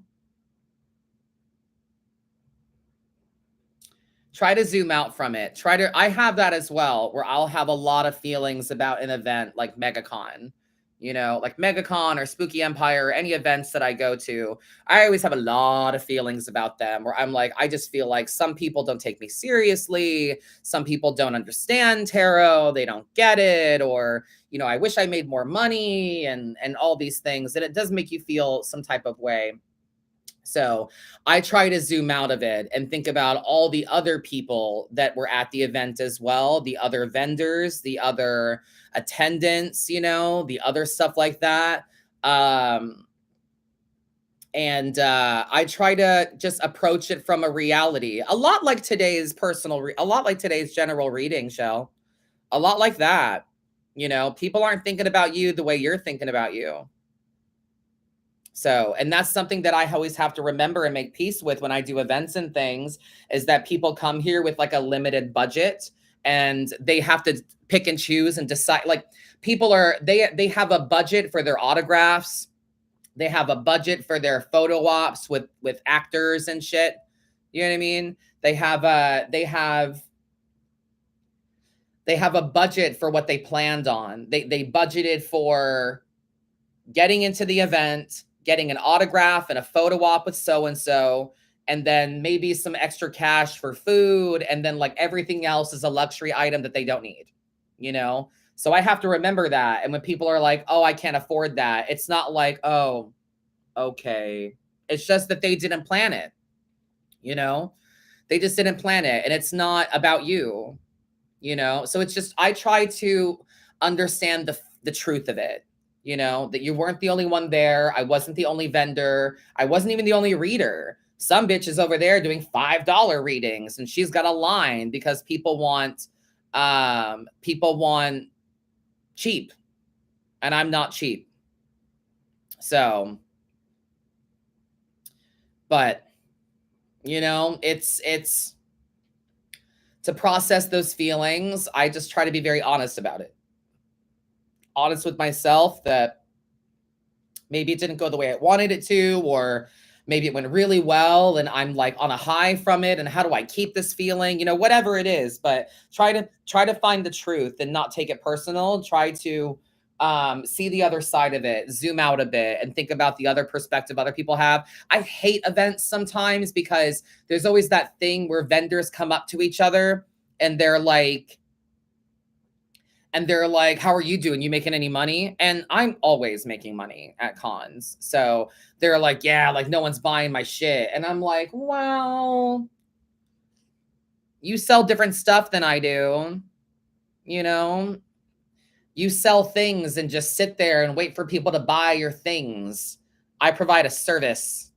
Try to zoom out from it. I have that as well, where I'll have a lot of feelings about an event like MegaCon, like MegaCon or Spooky Empire, or any events that I go to. I always have a lot of feelings about them where I'm like, I just feel like some people don't take me seriously. Some people don't understand tarot. They don't get it. Or, I wish I made more money and all these things. And it does make you feel some type of way. So I try to zoom out of it and think about all the other people that were at the event as well, the other vendors, the other attendants, the other stuff like that. And I try to just approach it from a reality, a lot like today's a lot like today's general reading show, a lot like that. People aren't thinking about you the way you're thinking about you. So, and that's something that I always have to remember and make peace with when I do events and things, is that people come here with like a limited budget and they have to pick and choose and decide. Like, they have a budget for their autographs. They have a budget for their photo ops with actors and shit. You know what I mean? They have a budget for what they planned on. They budgeted for getting into the event, getting an autograph and a photo op with so-and-so, and then maybe some extra cash for food. And then like everything else is a luxury item that they don't need, So I have to remember that. And when people are like, oh, I can't afford that, it's not like, oh, okay. It's just that they didn't plan it, They just didn't plan it. And it's not about you, So it's just, I try to understand the truth of it. That you weren't the only one there. I wasn't the only vendor. I wasn't even the only reader. Some bitch is over there doing $5 readings and she's got a line because people want cheap, and I'm not cheap. So, but it's to process those feelings. I just try to be very honest about it. Honest with myself that maybe it didn't go the way I wanted it to, or maybe it went really well and I'm like on a high from it. And how do I keep this feeling? Whatever it is, but try to find the truth and not take it personal. Try to see the other side of it, zoom out a bit and think about the other perspective other people have. I hate events sometimes because there's always that thing where vendors come up to each other and they're like, how are you doing? You making any money? And I'm always making money at cons. So they're like, yeah, like no one's buying my shit. And I'm like, well, you sell different stuff than I do. You sell things and just sit there and wait for people to buy your things. I provide a service,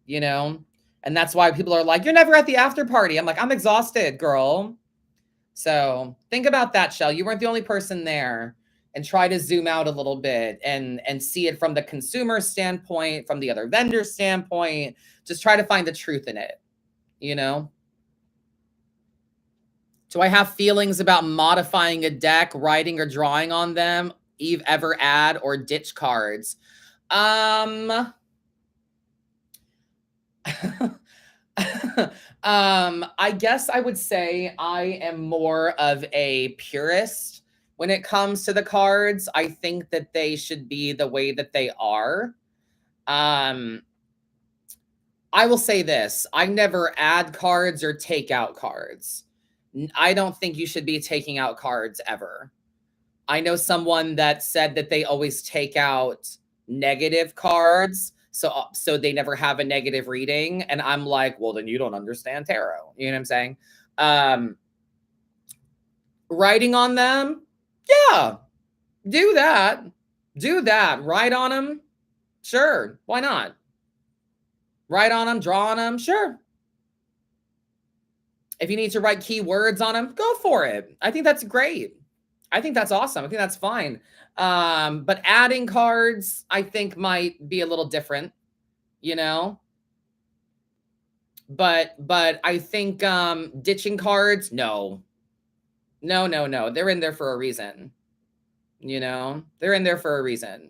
and that's why people are like, you're never at the after party. I'm like, I'm exhausted, girl. So think about that, Shell. You weren't the only person there, and try to zoom out a little bit and see it from the consumer standpoint, from the other vendor standpoint. Just try to find the truth in it, Do I have feelings about modifying a deck, writing or drawing on them? Eve, ever add or ditch cards? I guess I would say I am more of a purist when it comes to the cards. I think that they should be the way that they are. I will say this. I never add cards or take out cards. I don't think you should be taking out cards ever. I know someone that said that they always take out negative cards. So they never have a negative reading. And I'm like, well, then you don't understand tarot. You know what I'm saying? Writing on them. Yeah, do that. Do that. Write on them. Sure. Why not? Write on them, draw on them. Sure. If you need to write keywords on them, go for it. I think that's great. I think that's awesome. I think that's fine. But adding cards, I think might be a little different, But I think ditching cards, no. No. They're in there for a reason. You know? They're in there for a reason.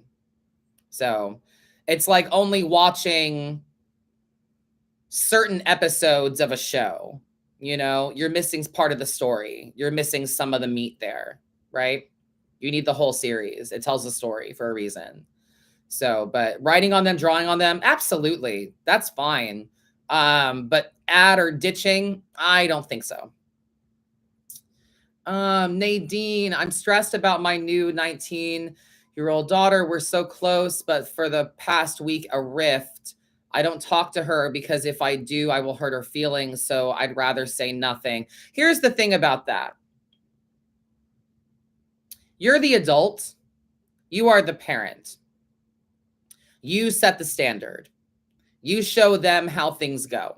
So, it's like only watching certain episodes of a show. You know, you're missing part of the story. You're missing some of the meat there, right? You need the whole series. It tells a story for a reason. So, but writing on them, drawing on them, absolutely. That's fine. But add or ditching, I don't think so. Nadine, I'm stressed about my new 19-year-old daughter. We're so close, but for the past week, a rift. I don't talk to her because if I do, I will hurt her feelings. So I'd rather say nothing. Here's the thing about that. You're the adult. You are the parent. You set the standard. You show them how things go.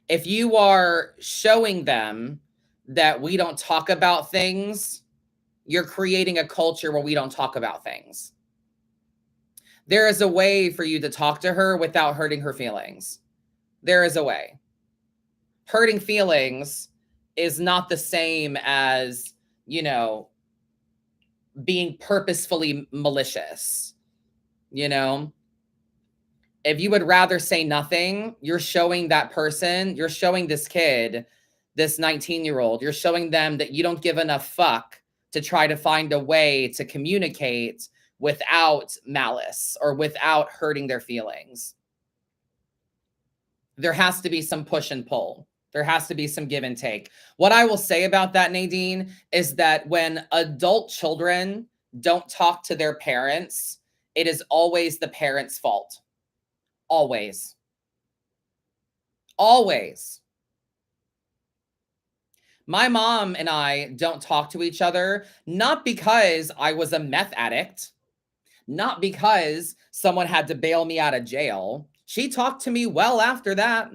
If you are showing them that we don't talk about things, you're creating a culture where we don't talk about things. There is a way for you to talk to her without hurting her feelings. There is a way. Hurting feelings is not the same as, you know, being purposefully malicious. You know, if you would rather say nothing, you're showing that person, you're showing this kid, this 19-year-old, you're showing them that you don't give enough fuck to try to find a way to communicate without malice or without hurting their feelings. There has to be some push and pull. There has to be some give and take. What I will say about that, Nadine, is that when adult children don't talk to their parents, it is always the parents' fault. Always. Always. My mom and I don't talk to each other, not because I was a meth addict, not because someone had to bail me out of jail. She talked to me well after that.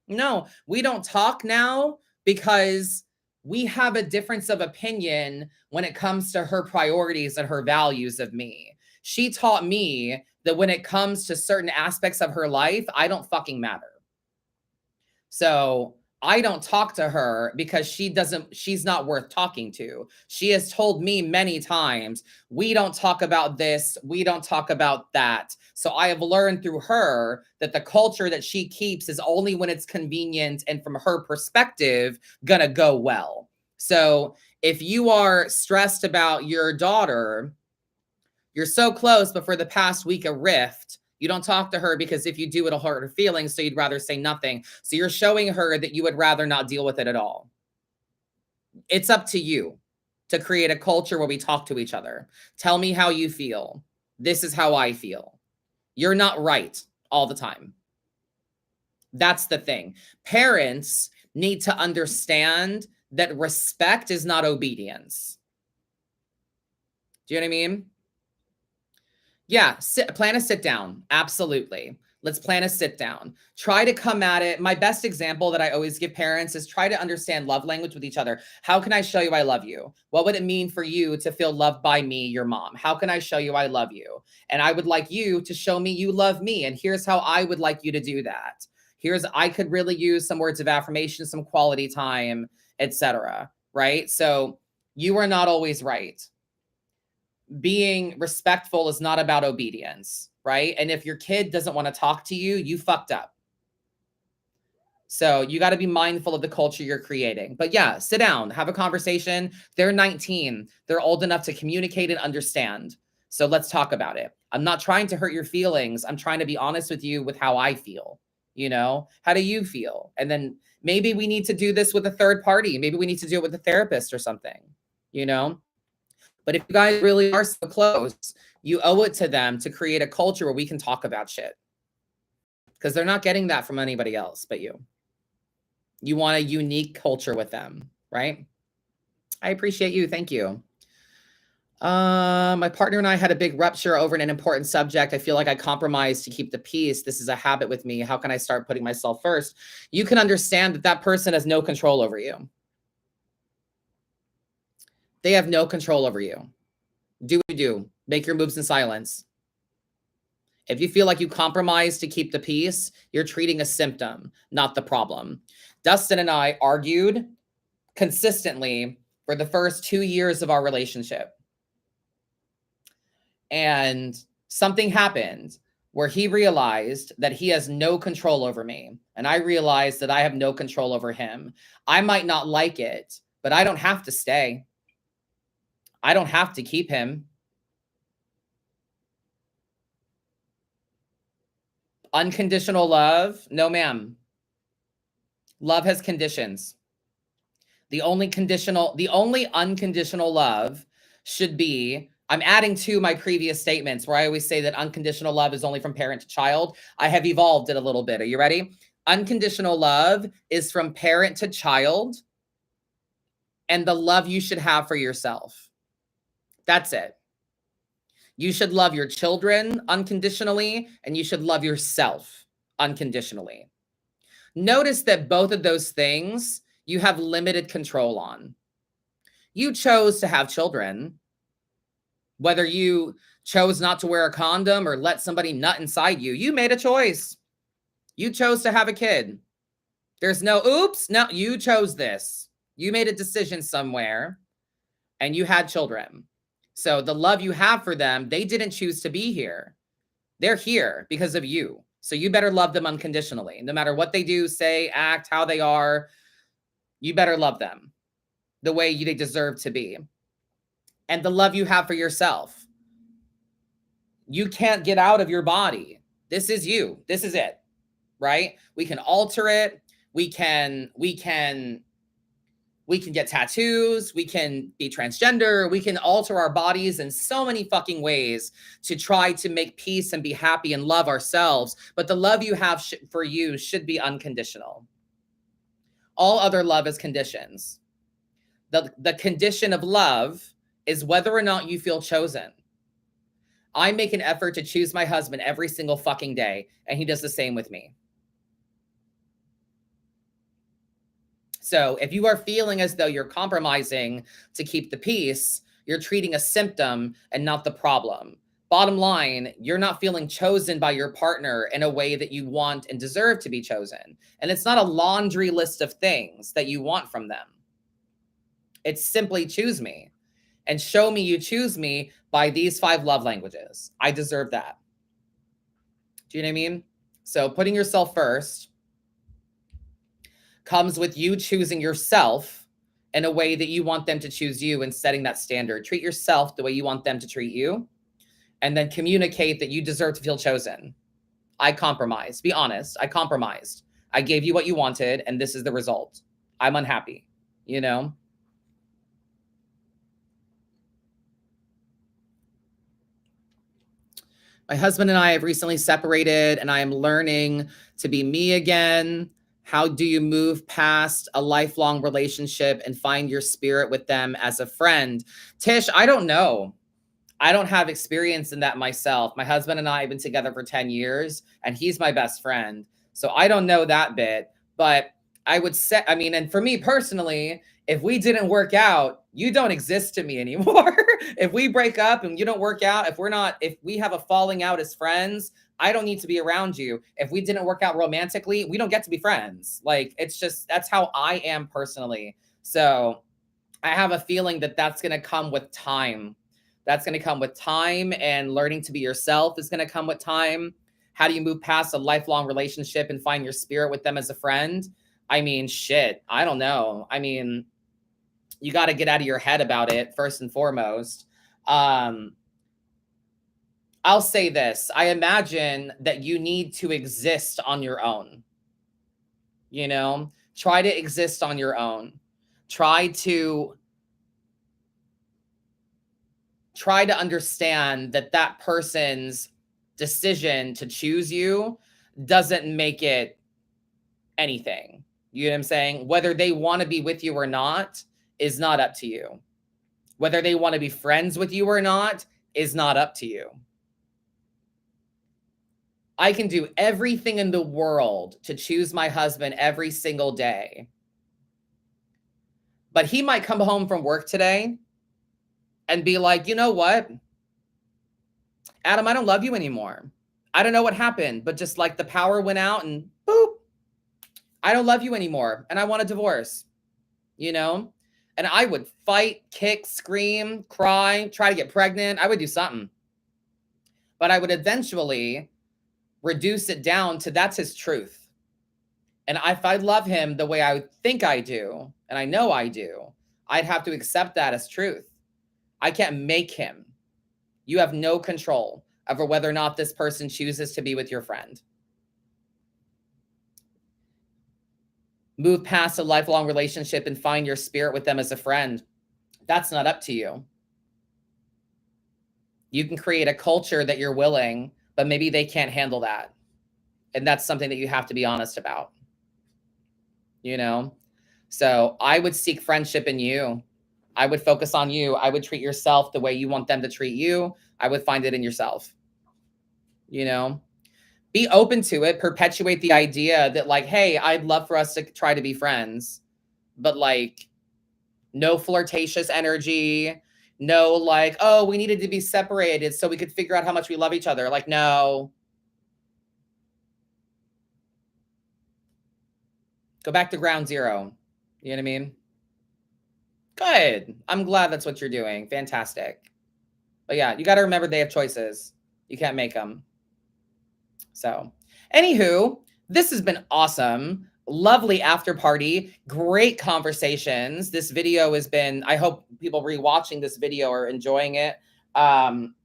No, we don't talk now because we have a difference of opinion when it comes to her priorities and her values of me. She taught me that when it comes to certain aspects of her life, I don't fucking matter. So I don't talk to her because she's not worth talking to. She has told me many times, we don't talk about this, we don't talk about that. So I have learned through her that the culture that she keeps is only when it's convenient and from her perspective, gonna go well. So if you are stressed about your daughter, you're so close, but for the past week, a rift. You don't talk to her because if you do, it'll hurt her feelings. So you'd rather say nothing. So you're showing her that you would rather not deal with it at all. It's up to you to create a culture where we talk to each other. Tell me how you feel. This is how I feel. You're not right all the time. That's the thing. Parents need to understand that respect is not obedience. Do you know what I mean? Yeah, plan a sit down. Absolutely. Let's plan a sit down. Try to come at it. My best example that I always give parents is try to understand love language with each other. How can I show you I love you? What would it mean for you to feel loved by me, your mom? How can I show you I love you? And I would like you to show me you love me. And here's how I would like you to do that. I could really use some words of affirmation, some quality time, etc. Right? So you are not always right. Being respectful is not about obedience, right? And if your kid doesn't want to talk to you, you fucked up. So you got to be mindful of the culture you're creating. But yeah, sit down, have a conversation. They're 19. They're old enough to communicate and understand. So let's talk about it. I'm not trying to hurt your feelings. I'm trying to be honest with you with how I feel. You know, how do you feel? And then maybe we need to do this with a third party. Maybe we need to do it with a therapist or something, you know? But if you guys really are so close, you owe it to them to create a culture where we can talk about shit. Because they're not getting that from anybody else but you. You want a unique culture with them, right? I appreciate you. Thank you. My partner and I had a big rupture over an important subject. I feel like I compromised to keep the peace. This is a habit with me. How can I start putting myself first? You can understand that that person has no control over you. They have no control over you. Do what you do. Make your moves in silence. If you feel like you compromise to keep the peace, you're treating a symptom, not the problem. Dustin and I argued consistently for the first 2 years of our relationship. And something happened where he realized that he has no control over me. And I realized that I have no control over him. I might not like it, but I don't have to stay. I don't have to keep him. Unconditional love? No, ma'am. Love has conditions. The only unconditional love should be, I'm adding to my previous statements where I always say that unconditional love is only from parent to child. I have evolved it a little bit. Are you ready? Unconditional love is from parent to child and the love you should have for yourself. That's it. You should love your children unconditionally, and you should love yourself unconditionally. Notice that both of those things you have limited control on. You chose to have children. Whether you chose not to wear a condom or let somebody nut inside you, you made a choice. You chose to have a kid. There's no, oops, no, you chose this. You made a decision somewhere and you had children. So the love you have for them, they didn't choose to be here. They're here because of you. So you better love them unconditionally. No matter what they do, say, act, how they are, you better love them the way they deserve to be. And the love you have for yourself. You can't get out of your body. This is you. This is it, right? We can alter it. We can get tattoos. We can be transgender. We can alter our bodies in so many fucking ways to try to make peace and be happy and love ourselves. But the love you have for you should be unconditional. All other love is conditions. The condition of love is whether or not you feel chosen. I make an effort to choose my husband every single fucking day, and he does the same with me. So if you are feeling as though you're compromising to keep the peace, you're treating a symptom and not the problem. Bottom line, you're not feeling chosen by your partner in a way that you want and deserve to be chosen. And it's not a laundry list of things that you want from them. It's simply choose me and show me you choose me by these 5 love languages. I deserve that. Do you know what I mean? So putting yourself first comes with you choosing yourself in a way that you want them to choose you and setting that standard. Treat yourself the way you want them to treat you, and then communicate that you deserve to feel chosen. I compromised. Be honest. I compromised. I gave you what you wanted, and this is the result. I'm unhappy, you know? My husband and I have recently separated, and I am learning to be me again. How do you move past a lifelong relationship and find your spirit with them as a friend? Tish, I don't know. I don't have experience in that myself. My husband and I have been together for 10 years, and he's my best friend. So I don't know that bit. But I would say, I mean, and for me personally, if we didn't work out, you don't exist to me anymore. If we break up and you don't work out, if we have a falling out as friends, I don't need to be around you. If we didn't work out romantically, we don't get to be friends. Like, it's just, that's how I am personally. So I have a feeling that that's going to come with time. That's going to come with time, and learning to be yourself is going to come with time. How do you move past a lifelong relationship and find your spirit with them as a friend? I mean, shit, I don't know. I mean, you got to get out of your head about it first and foremost. I'll say this. I imagine that you need to exist on your own. You know, try to exist on your own. Try to understand that that person's decision to choose you doesn't make it anything. You know what I'm saying? Whether they want to be with you or not is not up to you. Whether they want to be friends with you or not is not up to you. I can do everything in the world to choose my husband every single day. But he might come home from work today and be like, you know what? Adam, I don't love you anymore. I don't know what happened, but just like the power went out and boop, I don't love you anymore and I want a divorce, you know? And I would fight, kick, scream, cry, try to get pregnant. I would do something. But I would eventually reduce it down to that's his truth. And if I love him the way I think I do, and I know I do, I'd have to accept that as truth. I can't make him. You have no control over whether or not this person chooses to be with your friend. Move past a lifelong relationship and find your spirit with them as a friend. That's not up to you. You can create a culture that you're willing, but maybe they can't handle that. And that's something that you have to be honest about. You know? So I would seek friendship in you. I would focus on you. I would treat yourself the way you want them to treat you. I would find it in yourself. You know? Be open to it. Perpetuate the idea that like, hey, I'd love for us to try to be friends. But like, no flirtatious energy. No like, oh, we needed to be separated so we could figure out how much we love each other. Like, no. Go back to ground zero. You know what I mean? Good. I'm glad that's what you're doing. Fantastic. But yeah, you got to remember they have choices. You can't make them. So, anywho, this has been awesome. Lovely after party. Great conversations. This video has been, I hope people rewatching this video are enjoying it. I'm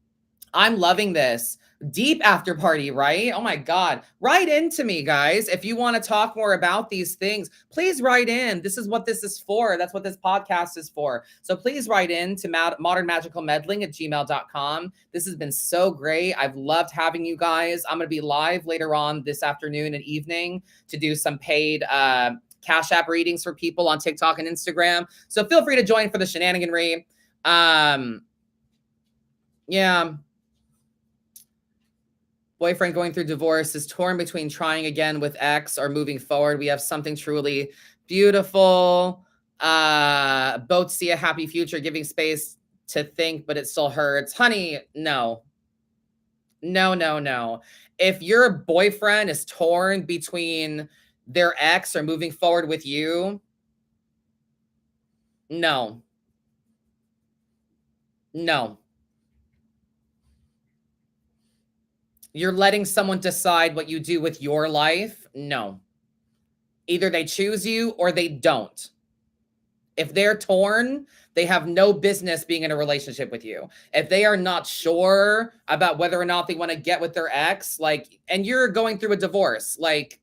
loving this. Deep after party, right? Oh my God. Write into me, guys. If you want to talk more about these things, please write in. This is what this is for. That's what this podcast is for. So please write in to modernmagicalmeddling@gmail.com. This has been so great. I've loved having you guys. I'm going to be live later on this afternoon and evening to do some paid Cash App readings for people on TikTok and Instagram. So feel free to join for the shenaniganry. Yeah. Boyfriend going through divorce is torn between trying again with ex or moving forward. We have something truly beautiful. Both see a happy future, giving space to think, but it still hurts. Honey, no. No, no, no. If your boyfriend is torn between their ex or moving forward with you, no. No. You're letting someone decide what you do with your life? No. Either they choose you or they don't. If they're torn, they have no business being in a relationship with you. If they are not sure about whether or not they want to get with their ex, like, and you're going through a divorce, like,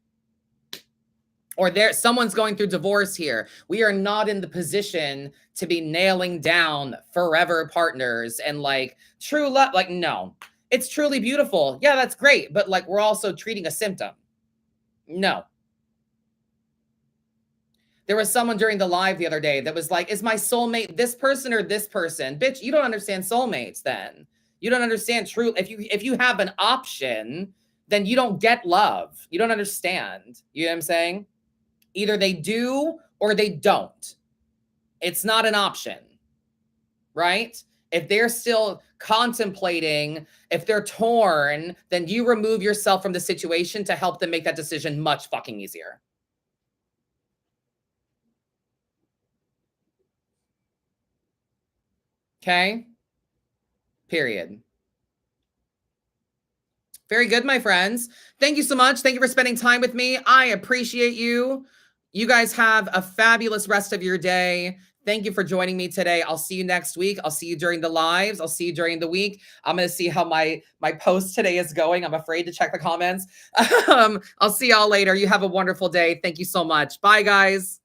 or someone's going through divorce here. We are not in the position to be nailing down forever partners and like true love. Like, no, it's truly beautiful. Yeah, that's great. But like, we're also treating a symptom. No. There was someone during the live the other day that was like, is my soulmate this person or this person? Bitch, you don't understand soulmates then. You don't understand true. If you have an option, then you don't get love. You don't understand. You know what I'm saying? Either they do or they don't. It's not an option, right? If they're still contemplating, if they're torn, then you remove yourself from the situation to help them make that decision much fucking easier. Okay? Period. Very good, my friends. Thank you so much. Thank you for spending time with me. I appreciate you. You guys have a fabulous rest of your day. Thank you for joining me today. I'll see you next week. I'll see you during the lives. I'll see you during the week. I'm going to see how my post today is going. I'm afraid to check the comments. I'll see y'all later. You have a wonderful day. Thank you so much. Bye, guys.